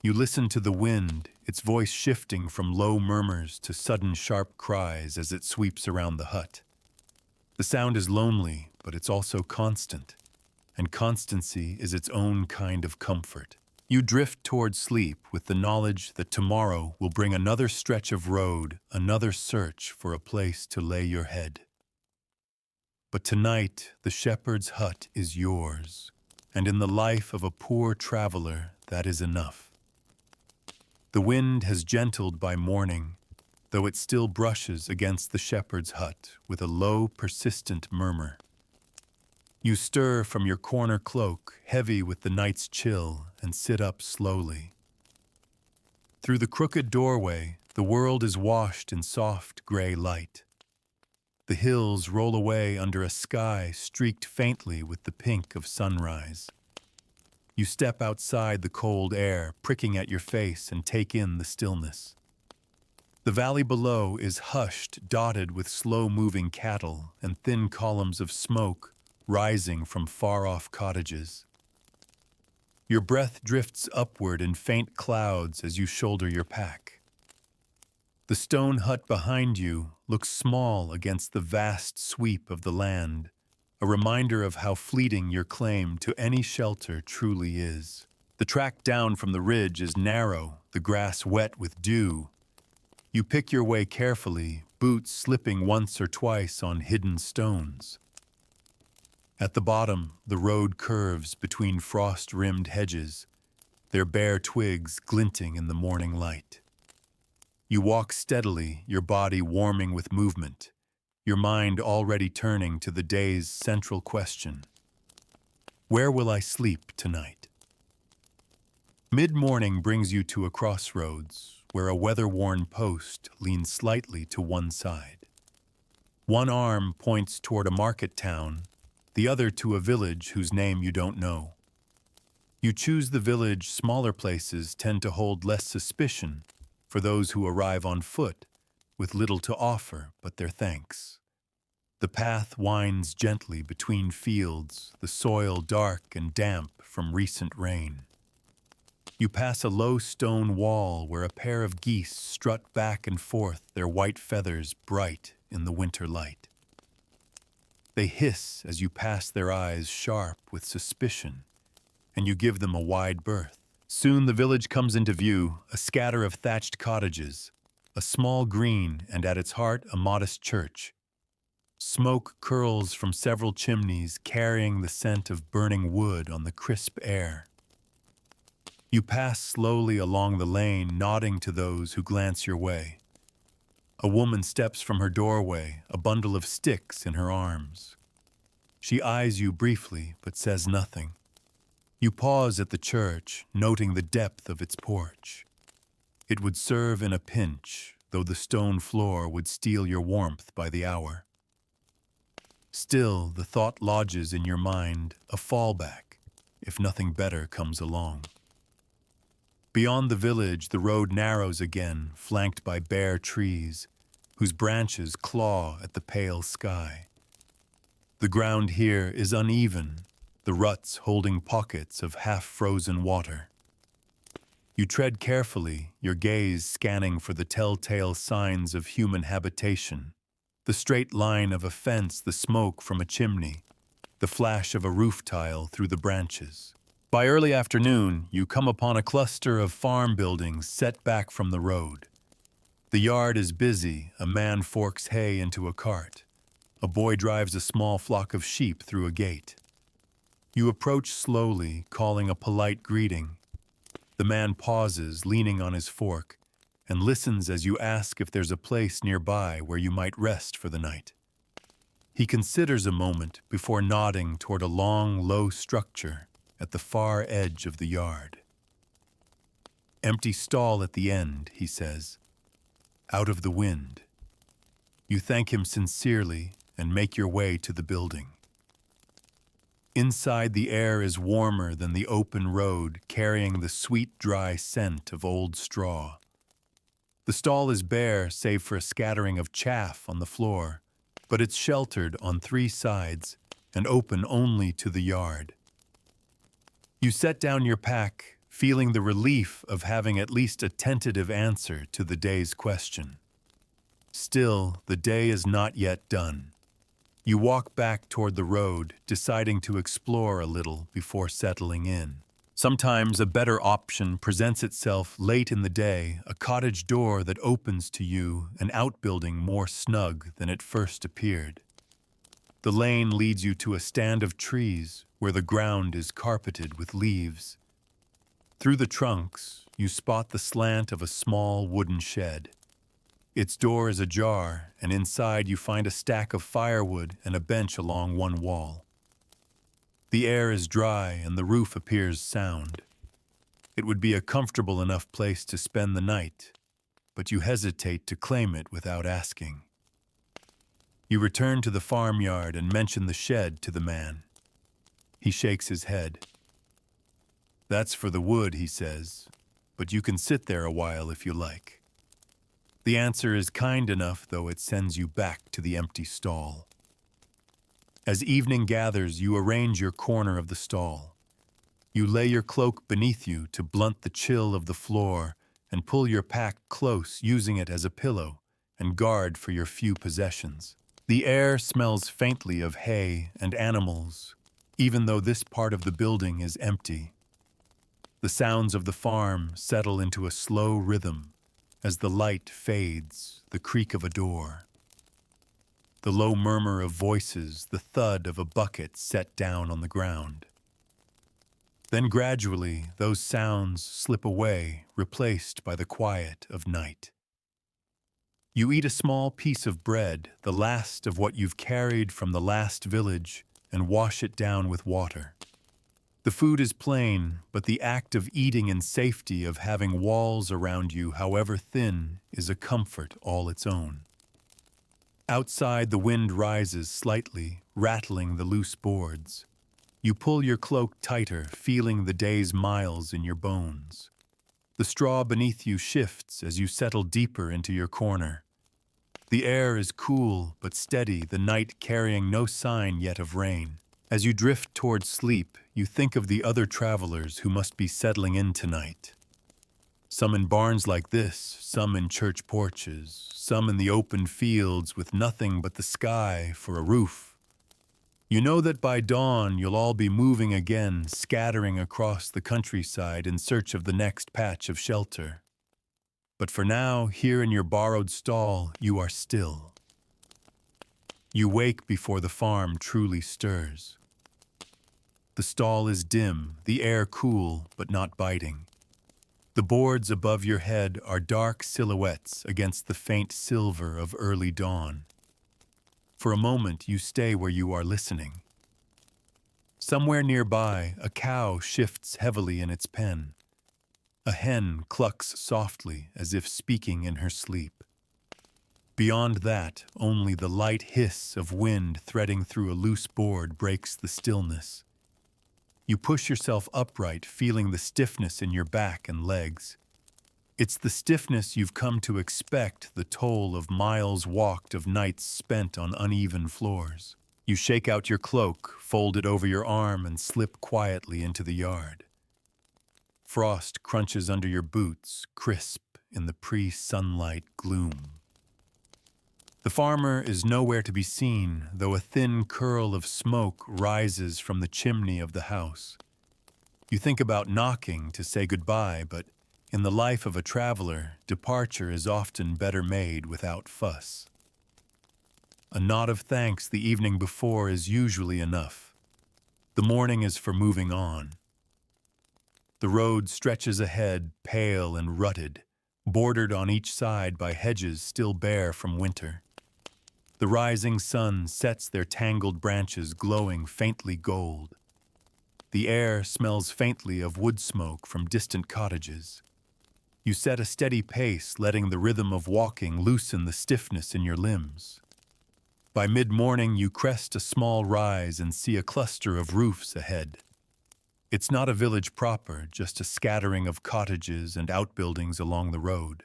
You listen to the wind, its voice shifting from low murmurs to sudden sharp cries as it sweeps around the hut. The sound is lonely, but it's also constant, and constancy is its own kind of comfort. You drift toward sleep with the knowledge that tomorrow will bring another stretch of road, another search for a place to lay your head. But tonight, the shepherd's hut is yours, and in the life of a poor traveler, that is enough. The wind has gentled by morning, though it still brushes against the shepherd's hut with a low, persistent murmur. You stir from your corner cloak, heavy with the night's chill, and sit up slowly. Through the crooked doorway, the world is washed in soft gray light. The hills roll away under a sky streaked faintly with the pink of sunrise. You step outside the cold air, pricking at your face, and take in the stillness. The valley below is hushed, dotted with slow-moving cattle and thin columns of smoke rising from far-off cottages. Your breath drifts upward in faint clouds as you shoulder your pack. The stone hut behind you looks small against the vast sweep of the land, a reminder of how fleeting your claim to any shelter truly is. The track down from the ridge is narrow, the grass wet with dew. You pick your way carefully, boots slipping once or twice on hidden stones. At the bottom, the road curves between frost-rimmed hedges, their bare twigs glinting in the morning light. You walk steadily, your body warming with movement, your mind already turning to the day's central question. Where will I sleep tonight? Mid-morning brings you to a crossroads where a weather-worn post leans slightly to one side. One arm points toward a market town, the other to a village whose name you don't know. You choose the village. Smaller places tend to hold less suspicion for those who arrive on foot, with little to offer but their thanks. The path winds gently between fields, the soil dark and damp from recent rain. You pass a low stone wall where a pair of geese strut back and forth, their white feathers bright in the winter light. They hiss as you pass, their eyes sharp with suspicion, and you give them a wide berth. Soon the village comes into view, a scatter of thatched cottages, a small green, and at its heart a modest church. Smoke curls from several chimneys, carrying the scent of burning wood on the crisp air. You pass slowly along the lane, nodding to those who glance your way. A woman steps from her doorway, a bundle of sticks in her arms. She eyes you briefly, but says nothing. You pause at the church, noting the depth of its porch. It would serve in a pinch, though the stone floor would steal your warmth by the hour. Still, the thought lodges in your mind, a fallback, if nothing better comes along. Beyond the village, the road narrows again, flanked by bare trees, whose branches claw at the pale sky. The ground here is uneven, the ruts holding pockets of half-frozen water. You tread carefully, your gaze scanning for the telltale signs of human habitation. The straight line of a fence, the smoke from a chimney, the flash of a roof tile through the branches. By early afternoon, you come upon a cluster of farm buildings set back from the road. The yard is busy, a man forks hay into a cart. A boy drives a small flock of sheep through a gate. You approach slowly, calling a polite greeting. The man pauses, leaning on his fork, and listens as you ask if there's a place nearby where you might rest for the night. He considers a moment before nodding toward a long, low structure at the far edge of the yard. "Empty stall at the end," he says, "out of the wind." You thank him sincerely and make your way to the building. Inside, the air is warmer than the open road, carrying the sweet, dry scent of old straw. The stall is bare save for a scattering of chaff on the floor, but it's sheltered on 3 sides and open only to the yard. You set down your pack, feeling the relief of having at least a tentative answer to the day's question. Still, the day is not yet done. You walk back toward the road, deciding to explore a little before settling in. Sometimes a better option presents itself late in the day, a cottage door that opens to you, an outbuilding more snug than it first appeared. The lane leads you to a stand of trees where the ground is carpeted with leaves. Through the trunks, you spot the slant of a small wooden shed. Its door is ajar, and inside you find a stack of firewood and a bench along one wall. The air is dry and the roof appears sound. It would be a comfortable enough place to spend the night, but you hesitate to claim it without asking. You return to the farmyard and mention the shed to the man. He shakes his head. "That's for the wood," he says, "but you can sit there a while if you like." The answer is kind enough, though it sends you back to the empty stall. As evening gathers, you arrange your corner of the stall. You lay your cloak beneath you to blunt the chill of the floor and pull your pack close, using it as a pillow and guard for your few possessions. The air smells faintly of hay and animals, even though this part of the building is empty. The sounds of the farm settle into a slow rhythm as the light fades, the creak of a door, the low murmur of voices, the thud of a bucket set down on the ground. Then gradually, those sounds slip away, replaced by the quiet of night. You eat a small piece of bread, the last of what you've carried from the last village, and wash it down with water. The food is plain, but the act of eating in safety, of having walls around you, however thin, is a comfort all its own. Outside, the wind rises slightly, rattling the loose boards. You pull your cloak tighter, feeling the day's miles in your bones. The straw beneath you shifts as you settle deeper into your corner. The air is cool but steady, the night carrying no sign yet of rain. As you drift towards sleep, you think of the other travelers who must be settling in tonight. Some in barns like this, some in church porches, some in the open fields with nothing but the sky for a roof. You know that by dawn you'll all be moving again, scattering across the countryside in search of the next patch of shelter. But for now, here in your borrowed stall, you are still. You wake before the farm truly stirs. The stall is dim, the air cool but not biting. The boards above your head are dark silhouettes against the faint silver of early dawn. For a moment, you stay where you are listening. Somewhere nearby, a cow shifts heavily in its pen. A hen clucks softly as if speaking in her sleep. Beyond that, only the light hiss of wind threading through a loose board breaks the stillness. You push yourself upright, feeling the stiffness in your back and legs. It's the stiffness you've come to expect, the toll of miles walked, of nights spent on uneven floors. You shake out your cloak, fold it over your arm, and slip quietly into the yard. Frost crunches under your boots, crisp in the pre-sunlight gloom. The farmer is nowhere to be seen, though a thin curl of smoke rises from the chimney of the house. You think about knocking to say goodbye, but in the life of a traveler, departure is often better made without fuss. A nod of thanks the evening before is usually enough. The morning is for moving on. The road stretches ahead, pale and rutted, bordered on each side by hedges still bare from winter. The rising sun sets their tangled branches glowing faintly gold. The air smells faintly of wood smoke from distant cottages. You set a steady pace, letting the rhythm of walking loosen the stiffness in your limbs. By mid-morning, you crest a small rise and see a cluster of roofs ahead. It's not a village proper, just a scattering of cottages and outbuildings along the road.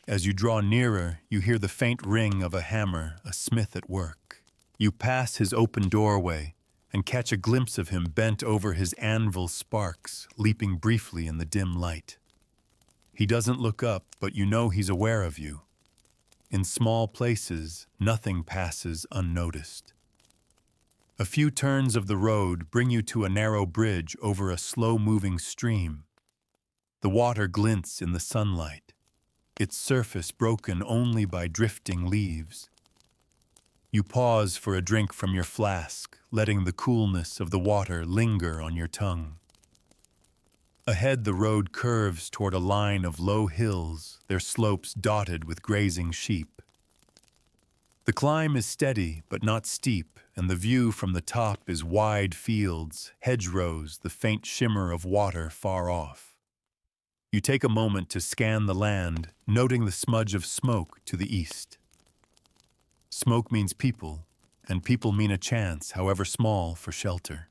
As you draw nearer, you hear the faint ring of a hammer, a smith at work. You pass his open doorway and catch a glimpse of him bent over his anvil sparks, leaping briefly in the dim light. He doesn't look up, but you know he's aware of you. In small places, nothing passes unnoticed. A few turns of the road bring you to a narrow bridge over a slow-moving stream. The water glints in the sunlight, its surface broken only by drifting leaves. You pause for a drink from your flask, letting the coolness of the water linger on your tongue. Ahead, the road curves toward a line of low hills, their slopes dotted with grazing sheep. The climb is steady but not steep, and the view from the top is wide fields, hedgerows, the faint shimmer of water far off. You take a moment to scan the land, noting the smudge of smoke to the east. Smoke means people, and people mean a chance, however small, for shelter.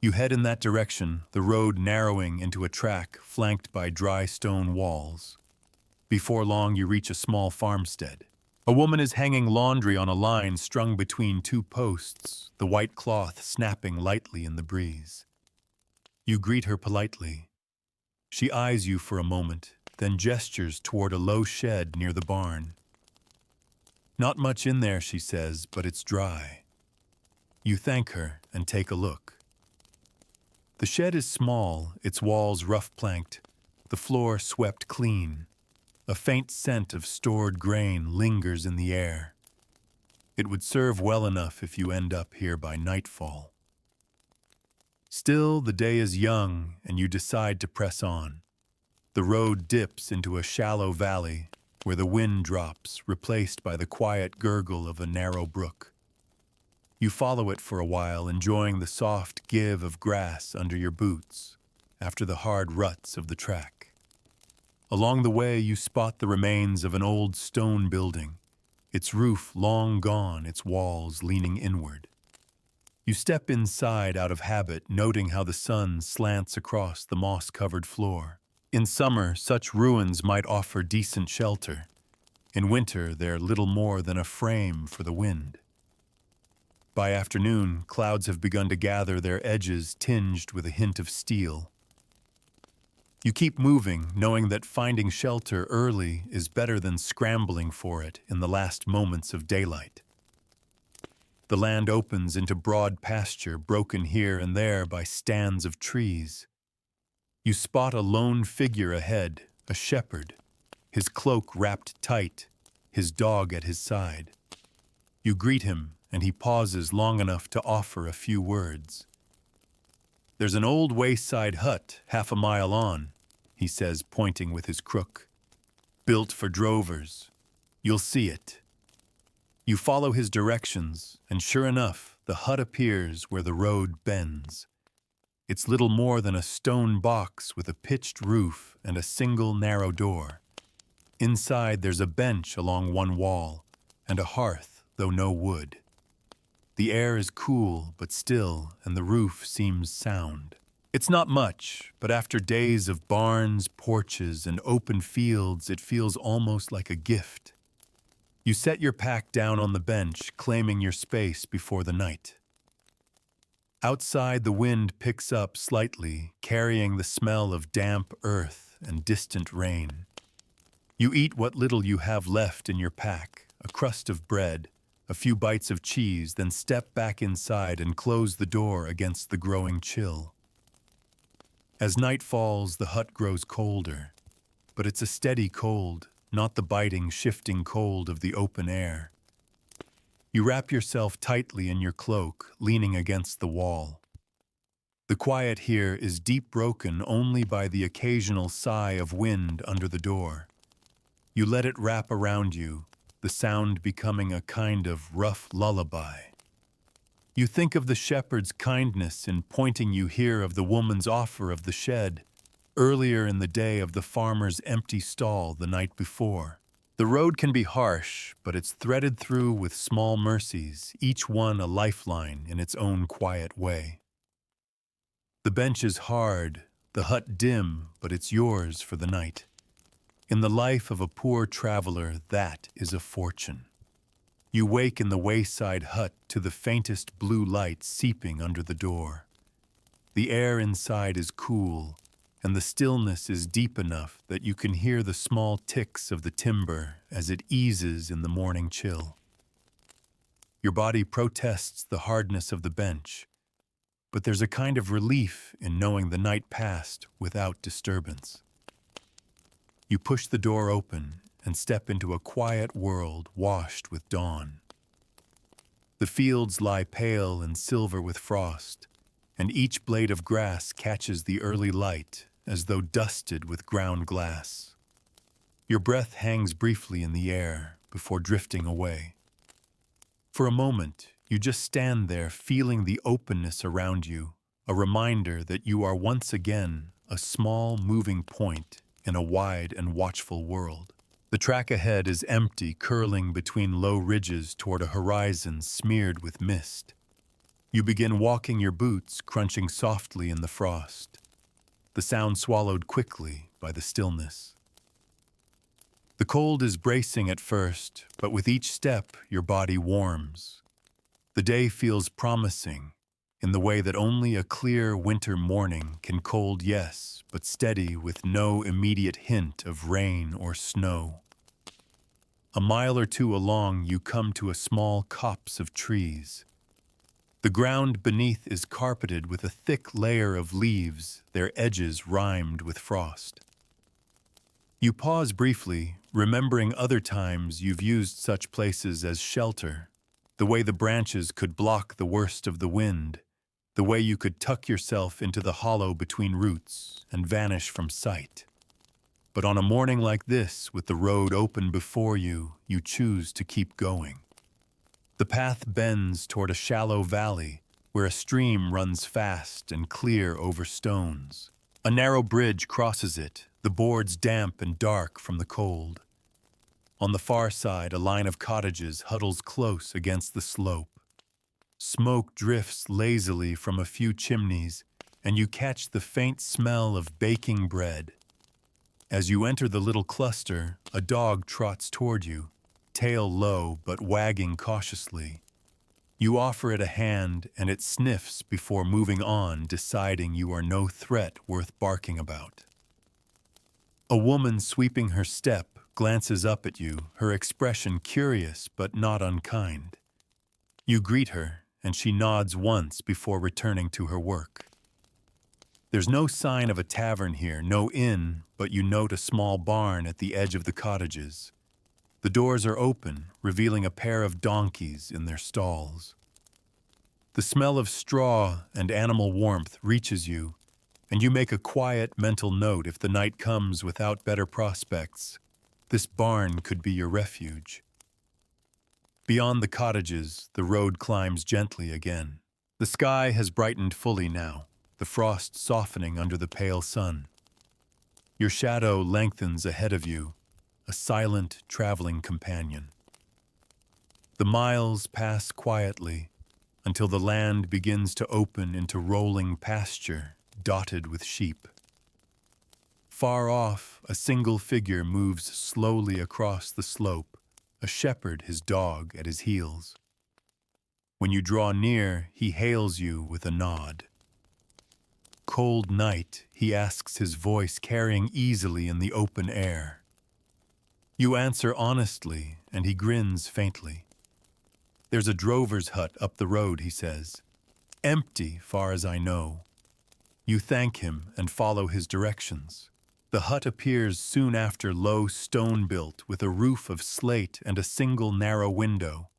You head in that direction, the road narrowing into a track flanked by dry stone walls. Before long, you reach a small farmstead. A woman is hanging laundry on a line strung between two posts, the white cloth snapping lightly in the breeze. You greet her politely. She eyes you for a moment, then gestures toward a low shed near the barn. "Not much in there," she says, "but it's dry." You thank her and take a look. The shed is small, its walls rough-planked, the floor swept clean. A faint scent of stored grain lingers in the air. It would serve well enough if you end up here by nightfall. Still, the day is young, and you decide to press on. The road dips into a shallow valley where the wind drops, replaced by the quiet gurgle of a narrow brook. You follow it for a while, enjoying the soft give of grass under your boots after the hard ruts of the track. Along the way, you spot the remains of an old stone building, its roof long gone, its walls leaning inward. You step inside out of habit, noting how the sun slants across the moss-covered floor. In summer, such ruins might offer decent shelter. In winter, they're little more than a frame for the wind. By afternoon, clouds have begun to gather, their edges tinged with a hint of steel. You keep moving, knowing that finding shelter early is better than scrambling for it in the last moments of daylight. The land opens into broad pasture, broken here and there by stands of trees. You spot a lone figure ahead, a shepherd, his cloak wrapped tight, his dog at his side. You greet him, and he pauses long enough to offer a few words. "There's an old wayside hut half a mile on," he says, pointing with his crook. "Built for drovers. You'll see it." You follow his directions, and sure enough, the hut appears where the road bends. It's little more than a stone box with a pitched roof and a single narrow door. Inside, there's a bench along one wall, and a hearth, though no wood. The air is cool but still, and the roof seems sound. It's not much, but after days of barns, porches, and open fields, it feels almost like a gift. You set your pack down on the bench, claiming your space before the night. Outside, the wind picks up slightly, carrying the smell of damp earth and distant rain. You eat what little you have left in your pack, a crust of bread, a few bites of cheese, then step back inside and close the door against the growing chill. As night falls, the hut grows colder, but it's a steady cold, not the biting, shifting cold of the open air. You wrap yourself tightly in your cloak, leaning against the wall. The quiet here is deep broken only by the occasional sigh of wind under the door. You let it wrap around you, the sound becoming a kind of rough lullaby. You think of the shepherd's kindness in pointing you here, of the woman's offer of the shed, earlier in the day, of the farmer's empty stall the night before. The road can be harsh, but it's threaded through with small mercies, each one a lifeline in its own quiet way. The bench is hard, the hut dim, but it's yours for the night. In the life of a poor traveler, that is a fortune. You wake in the wayside hut to the faintest blue light seeping under the door. The air inside is cool, and the stillness is deep enough that you can hear the small ticks of the timber as it eases in the morning chill. Your body protests the hardness of the bench, but there's a kind of relief in knowing the night passed without disturbance. You push the door open and step into a quiet world washed with dawn. The fields lie pale and silver with frost, and each blade of grass catches the early light as though dusted with ground glass. Your breath hangs briefly in the air before drifting away. For a moment, you just stand there feeling the openness around you, a reminder that you are once again a small moving point in a wide and watchful world. The track ahead is empty, curling between low ridges toward a horizon smeared with mist. You begin walking, your boots crunching softly in the frost, the sound swallowed quickly by the stillness. The cold is bracing at first, but with each step your body warms. The day feels promising, in the way that only a clear winter morning can, cold, yes, but steady, with no immediate hint of rain or snow. A mile or two along, you come to a small copse of trees. The ground beneath is carpeted with a thick layer of leaves, their edges rimed with frost. You pause briefly, remembering other times you've used such places as shelter, the way the branches could block the worst of the wind, the way you could tuck yourself into the hollow between roots and vanish from sight. But on a morning like this, with the road open before you, you choose to keep going. The path bends toward a shallow valley where a stream runs fast and clear over stones. A narrow bridge crosses it, the boards damp and dark from the cold. On the far side, a line of cottages huddles close against the slope. Smoke drifts lazily from a few chimneys, and you catch the faint smell of baking bread. As you enter the little cluster, a dog trots toward you, tail low but wagging cautiously. You offer it a hand and it sniffs before moving on, deciding you are no threat worth barking about. A woman sweeping her step glances up at you, her expression curious but not unkind. You greet her, and she nods once before returning to her work. There's no sign of a tavern here, no inn, but you note a small barn at the edge of the cottages. The doors are open, revealing a pair of donkeys in their stalls. The smell of straw and animal warmth reaches you, and you make a quiet mental note: if the night comes without better prospects, this barn could be your refuge. Beyond the cottages, the road climbs gently again. The sky has brightened fully now, the frost softening under the pale sun. Your shadow lengthens ahead of you, a silent traveling companion. The miles pass quietly until the land begins to open into rolling pasture dotted with sheep. Far off, a single figure moves slowly across the slope, a shepherd, his dog at his heels. When you draw near, he hails you with a nod. "Cold night," he asks, his voice carrying easily in the open air. You answer honestly, and he grins faintly. "There's a drover's hut up the road," he says. "Empty, far as I know." You thank him and follow his directions. The hut appears soon after, low, stone-built, with a roof of slate and a single narrow window.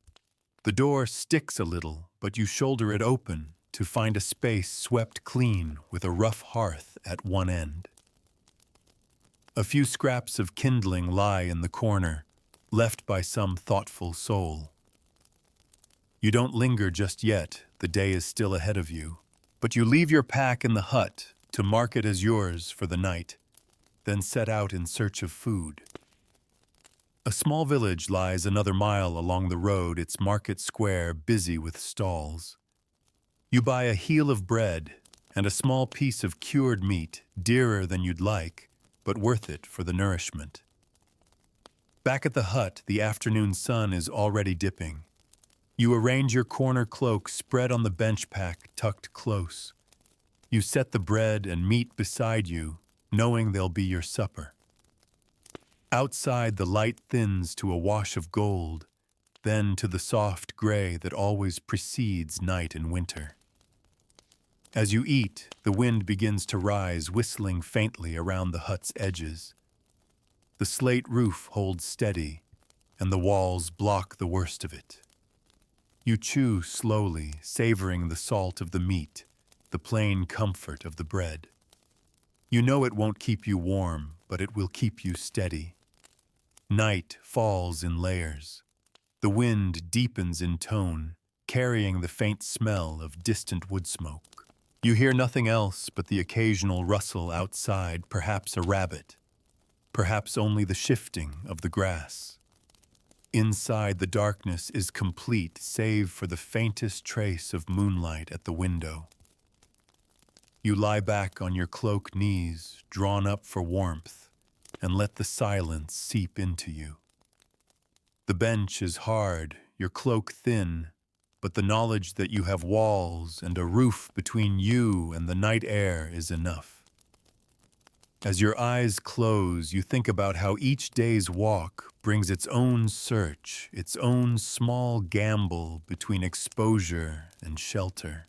The door sticks a little, but you shoulder it open to find a space swept clean with a rough hearth at one end. A few scraps of kindling lie in the corner, left by some thoughtful soul. You don't linger just yet, the day is still ahead of you, but you leave your pack in the hut to mark it as yours for the night, then set out in search of food. A small village lies another mile along the road, its market square busy with stalls. You buy a heel of bread and a small piece of cured meat, dearer than you'd like, but worth it for the nourishment. Back at the hut, the afternoon sun is already dipping. You arrange your corner cloak spread on the bench pack tucked close. You set the bread and meat beside you, knowing they'll be your supper. Outside, the light thins to a wash of gold, then to the soft gray that always precedes night in winter. As you eat, the wind begins to rise, whistling faintly around the hut's edges. The slate roof holds steady, and the walls block the worst of it. You chew slowly, savoring the salt of the meat, the plain comfort of the bread. You know it won't keep you warm, but it will keep you steady. Night falls in layers. The wind deepens in tone, carrying the faint smell of distant wood smoke. You hear nothing else but the occasional rustle outside, perhaps a rabbit, perhaps only the shifting of the grass. Inside, the darkness is complete, save for the faintest trace of moonlight at the window. You lie back on your cloak knees, drawn up for warmth, and let the silence seep into you. The bench is hard, your cloak thin, but the knowledge that you have walls and a roof between you and the night air is enough. As your eyes close, you think about how each day's walk brings its own search, its own small gamble between exposure and shelter.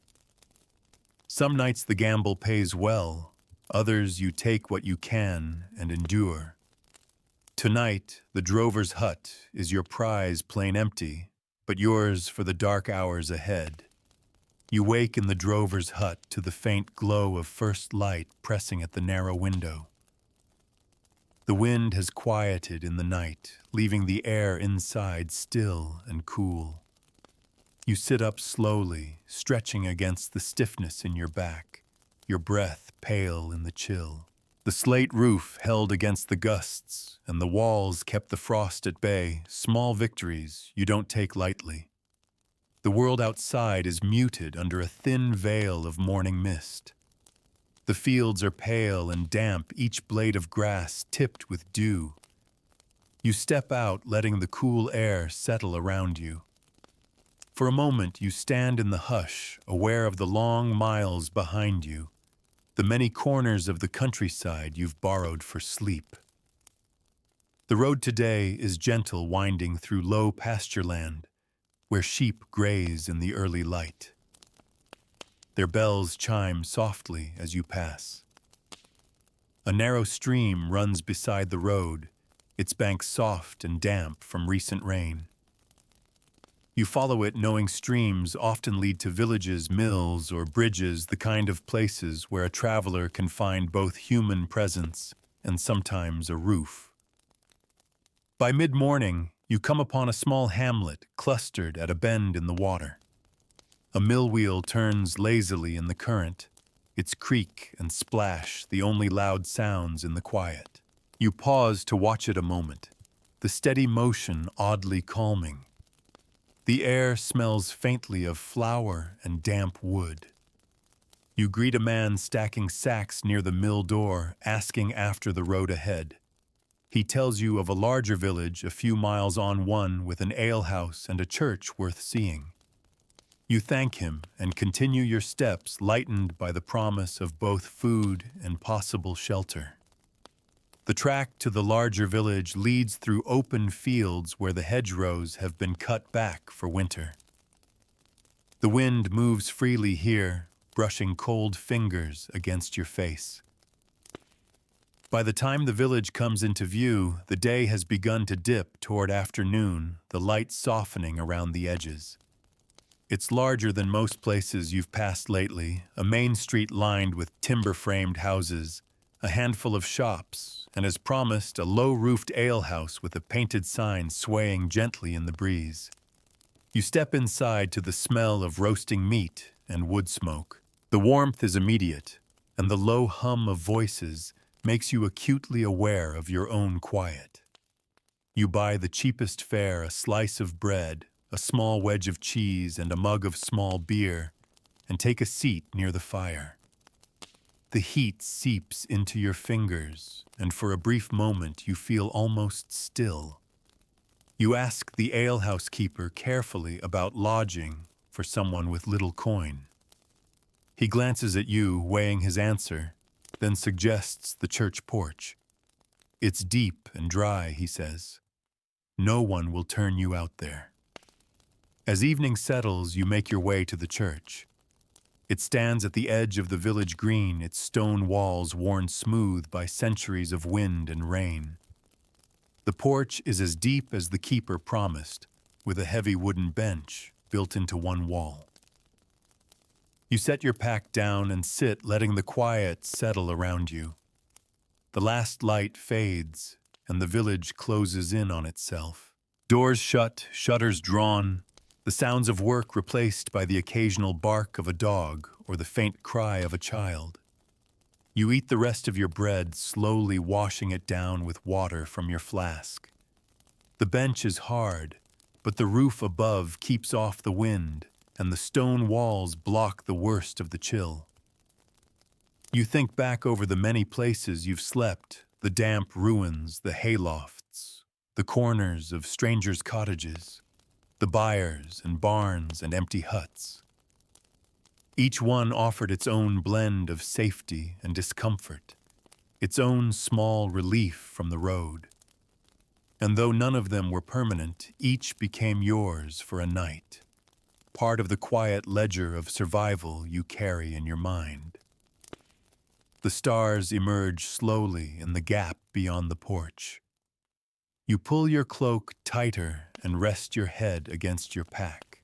Some nights the gamble pays well, others you take what you can and endure. Tonight, the drover's hut is your prize plain empty, but yours for the dark hours ahead. You wake in the drover's hut to the faint glow of first light pressing at the narrow window. The wind has quieted in the night, leaving the air inside still and cool. You sit up slowly, stretching against the stiffness in your back, your breath pale in the chill. The slate roof held against the gusts, and the walls kept the frost at bay, small victories you don't take lightly. The world outside is muted under a thin veil of morning mist. The fields are pale and damp, each blade of grass tipped with dew. You step out, letting the cool air settle around you. For a moment, you stand in the hush, aware of the long miles behind you, the many corners of the countryside you've borrowed for sleep. The road today is gentle, winding through low pasture land, where sheep graze in the early light. Their bells chime softly as you pass. A narrow stream runs beside the road, its banks soft and damp from recent rain. You follow it, knowing streams often lead to villages, mills, or bridges, the kind of places where a traveler can find both human presence and sometimes a roof. By mid-morning, you come upon a small hamlet clustered at a bend in the water. A mill wheel turns lazily in the current, its creak and splash the only loud sounds in the quiet. You pause to watch it a moment, the steady motion oddly calming. The air smells faintly of flour and damp wood. You greet a man stacking sacks near the mill door, asking after the road ahead. He tells you of a larger village a few miles on, one with an alehouse and a church worth seeing. You thank him and continue your steps, lightened by the promise of both food and possible shelter. The track to the larger village leads through open fields where the hedgerows have been cut back for winter. The wind moves freely here, brushing cold fingers against your face. By the time the village comes into view, the day has begun to dip toward afternoon, the light softening around the edges. It's larger than most places you've passed lately, a main street lined with timber-framed houses, a handful of shops, and as promised, a low-roofed alehouse with a painted sign swaying gently in the breeze. You step inside to the smell of roasting meat and wood smoke. The warmth is immediate, and the low hum of voices makes you acutely aware of your own quiet. You buy the cheapest fare, a slice of bread, a small wedge of cheese, and a mug of small beer, and take a seat near the fire. The heat seeps into your fingers, and for a brief moment you feel almost still. You ask the alehouse keeper carefully about lodging for someone with little coin. He glances at you, weighing his answer, then suggests the church porch. It's deep and dry, he says. No one will turn you out there. As evening settles, you make your way to the church. It stands at the edge of the village green, its stone walls worn smooth by centuries of wind and rain. The porch is as deep as the keeper promised, with a heavy wooden bench built into one wall. You set your pack down and sit, letting the quiet settle around you. The last light fades, and the village closes in on itself. Doors shut, shutters drawn, the sounds of work replaced by the occasional bark of a dog or the faint cry of a child. You eat the rest of your bread, slowly washing it down with water from your flask. The bench is hard, but the roof above keeps off the wind, and the stone walls block the worst of the chill. You think back over the many places you've slept, the damp ruins, the haylofts, the corners of strangers' cottages, the byres and barns and empty huts. Each one offered its own blend of safety and discomfort, its own small relief from the road. And though none of them were permanent, each became yours for a night, part of the quiet ledger of survival you carry in your mind. The stars emerge slowly in the gap beyond the porch. You pull your cloak tighter and rest your head against your pack.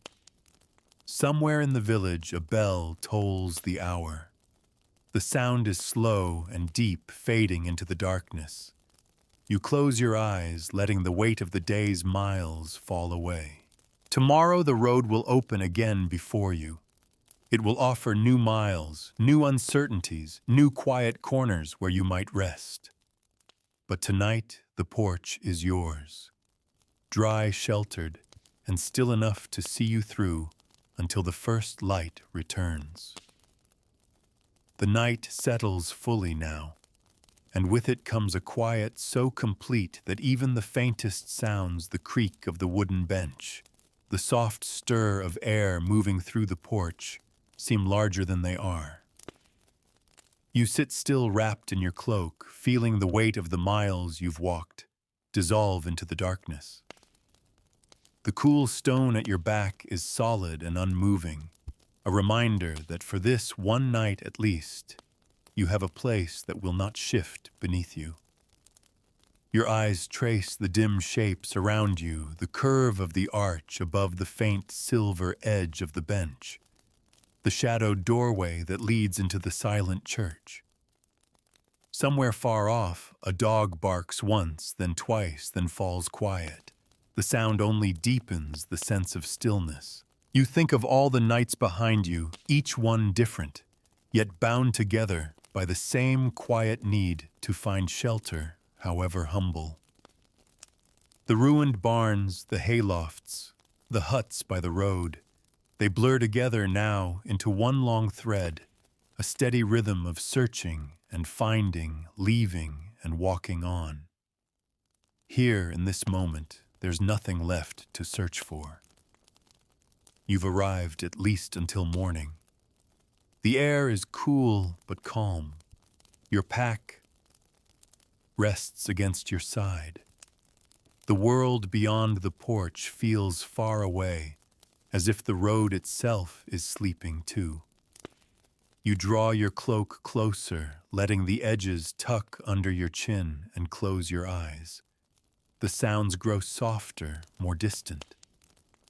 Somewhere in the village, a bell tolls the hour. The sound is slow and deep, fading into the darkness. You close your eyes, letting the weight of the day's miles fall away. Tomorrow the road will open again before you. It will offer new miles, new uncertainties, new quiet corners where you might rest. But tonight, the porch is yours. Dry, sheltered, and still enough to see you through until the first light returns. The night settles fully now, and with it comes a quiet so complete that even the faintest sounds, the creak of the wooden bench, the soft stir of air moving through the porch, seem larger than they are. You sit still wrapped in your cloak, feeling the weight of the miles you've walked dissolve into the darkness. The cool stone at your back is solid and unmoving, a reminder that for this one night at least, you have a place that will not shift beneath you. Your eyes trace the dim shapes around you, the curve of the arch above the faint silver edge of the bench, the shadowed doorway that leads into the silent church. Somewhere far off, a dog barks once, then twice, then falls quiet. The sound only deepens the sense of stillness. You think of all the nights behind you, each one different, yet bound together by the same quiet need to find shelter, however humble. The ruined barns, the haylofts, the huts by the road, they blur together now into one long thread, a steady rhythm of searching and finding, leaving and walking on. Here, in this moment, there's nothing left to search for. You've arrived at least until morning. The air is cool but calm. Your pack rests against your side. The world beyond the porch feels far away, as if the road itself is sleeping too. You draw your cloak closer, letting the edges tuck under your chin and close your eyes. The sounds grow softer, more distant.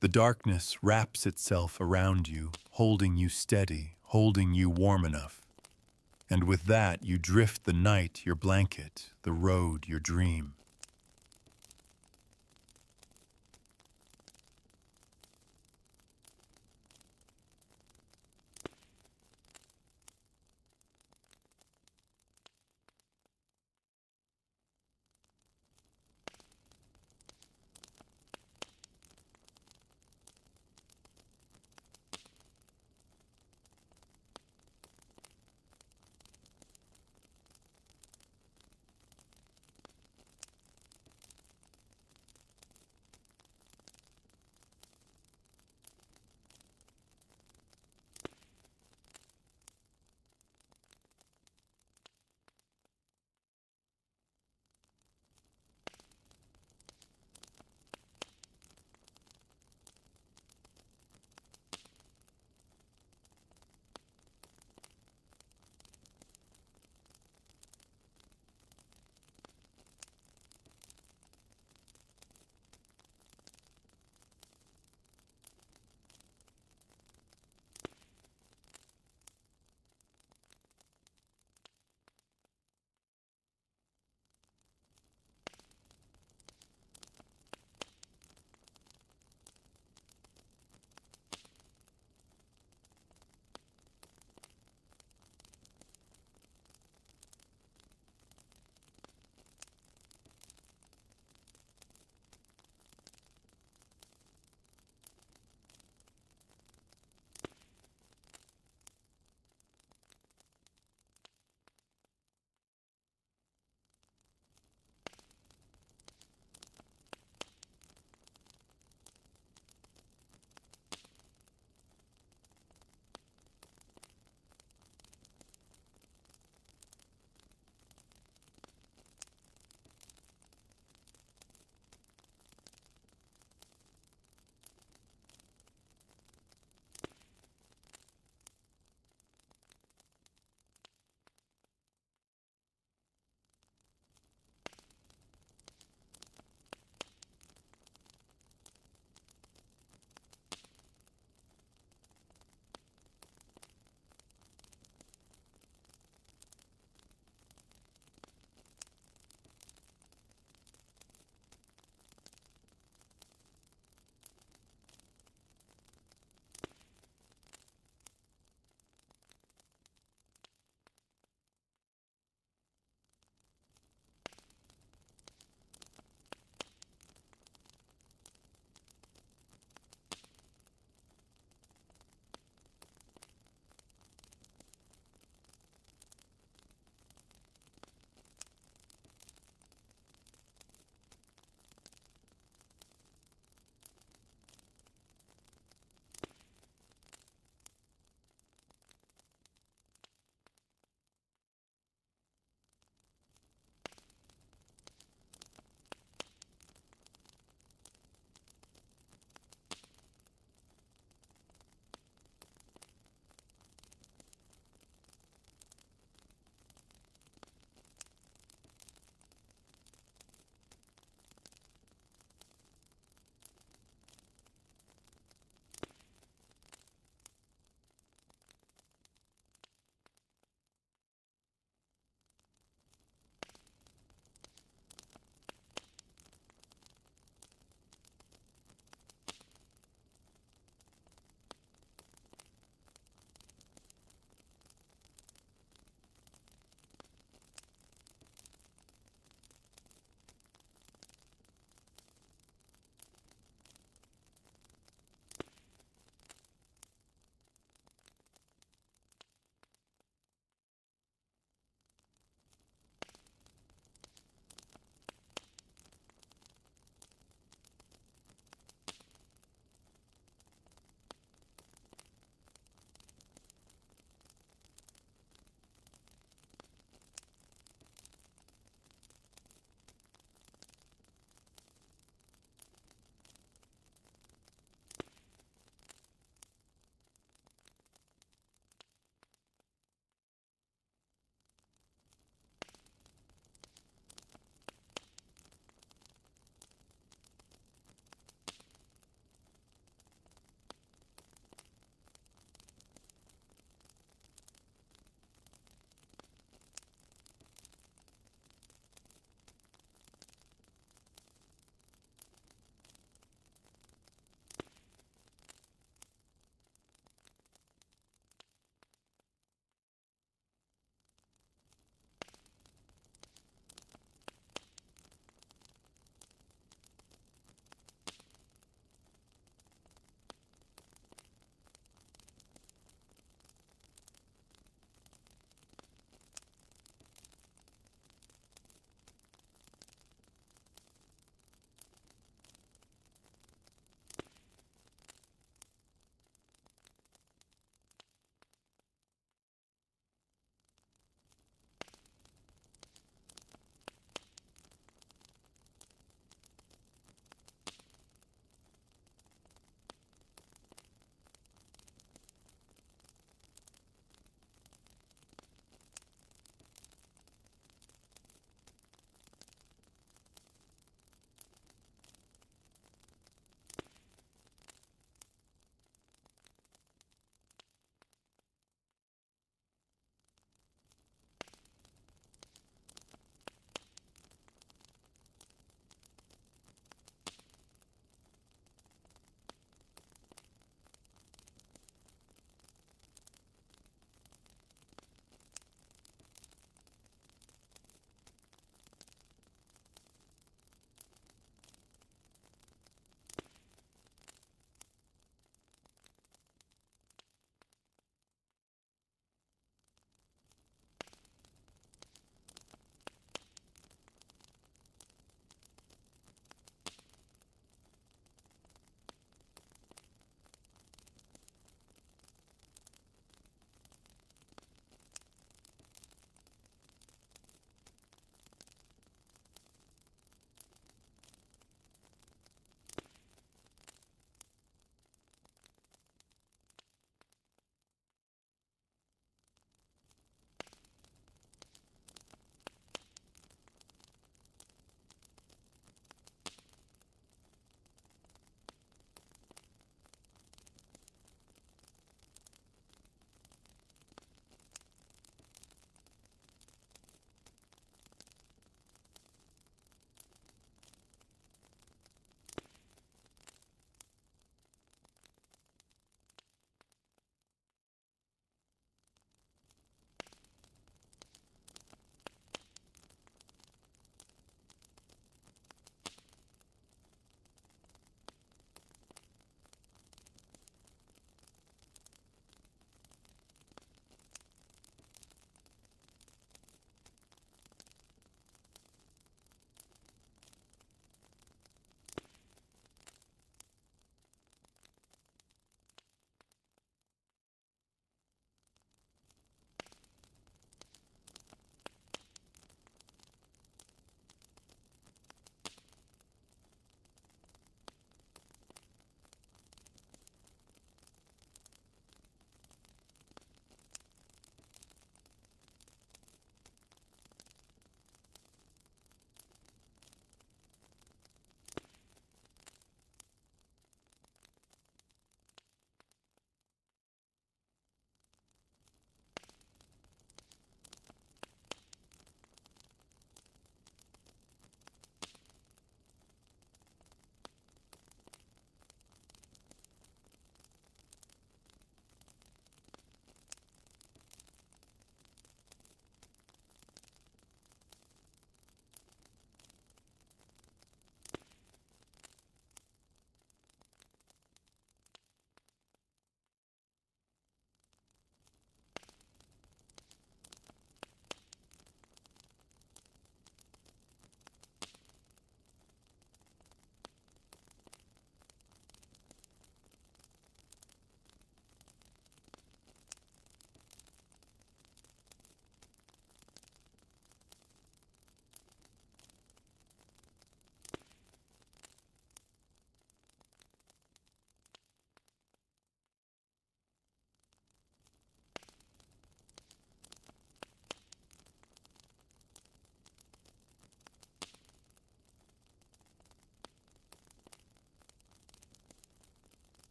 The darkness wraps itself around you, holding you steady, holding you warm enough. And with that, you drift the night your blanket, the road your dream.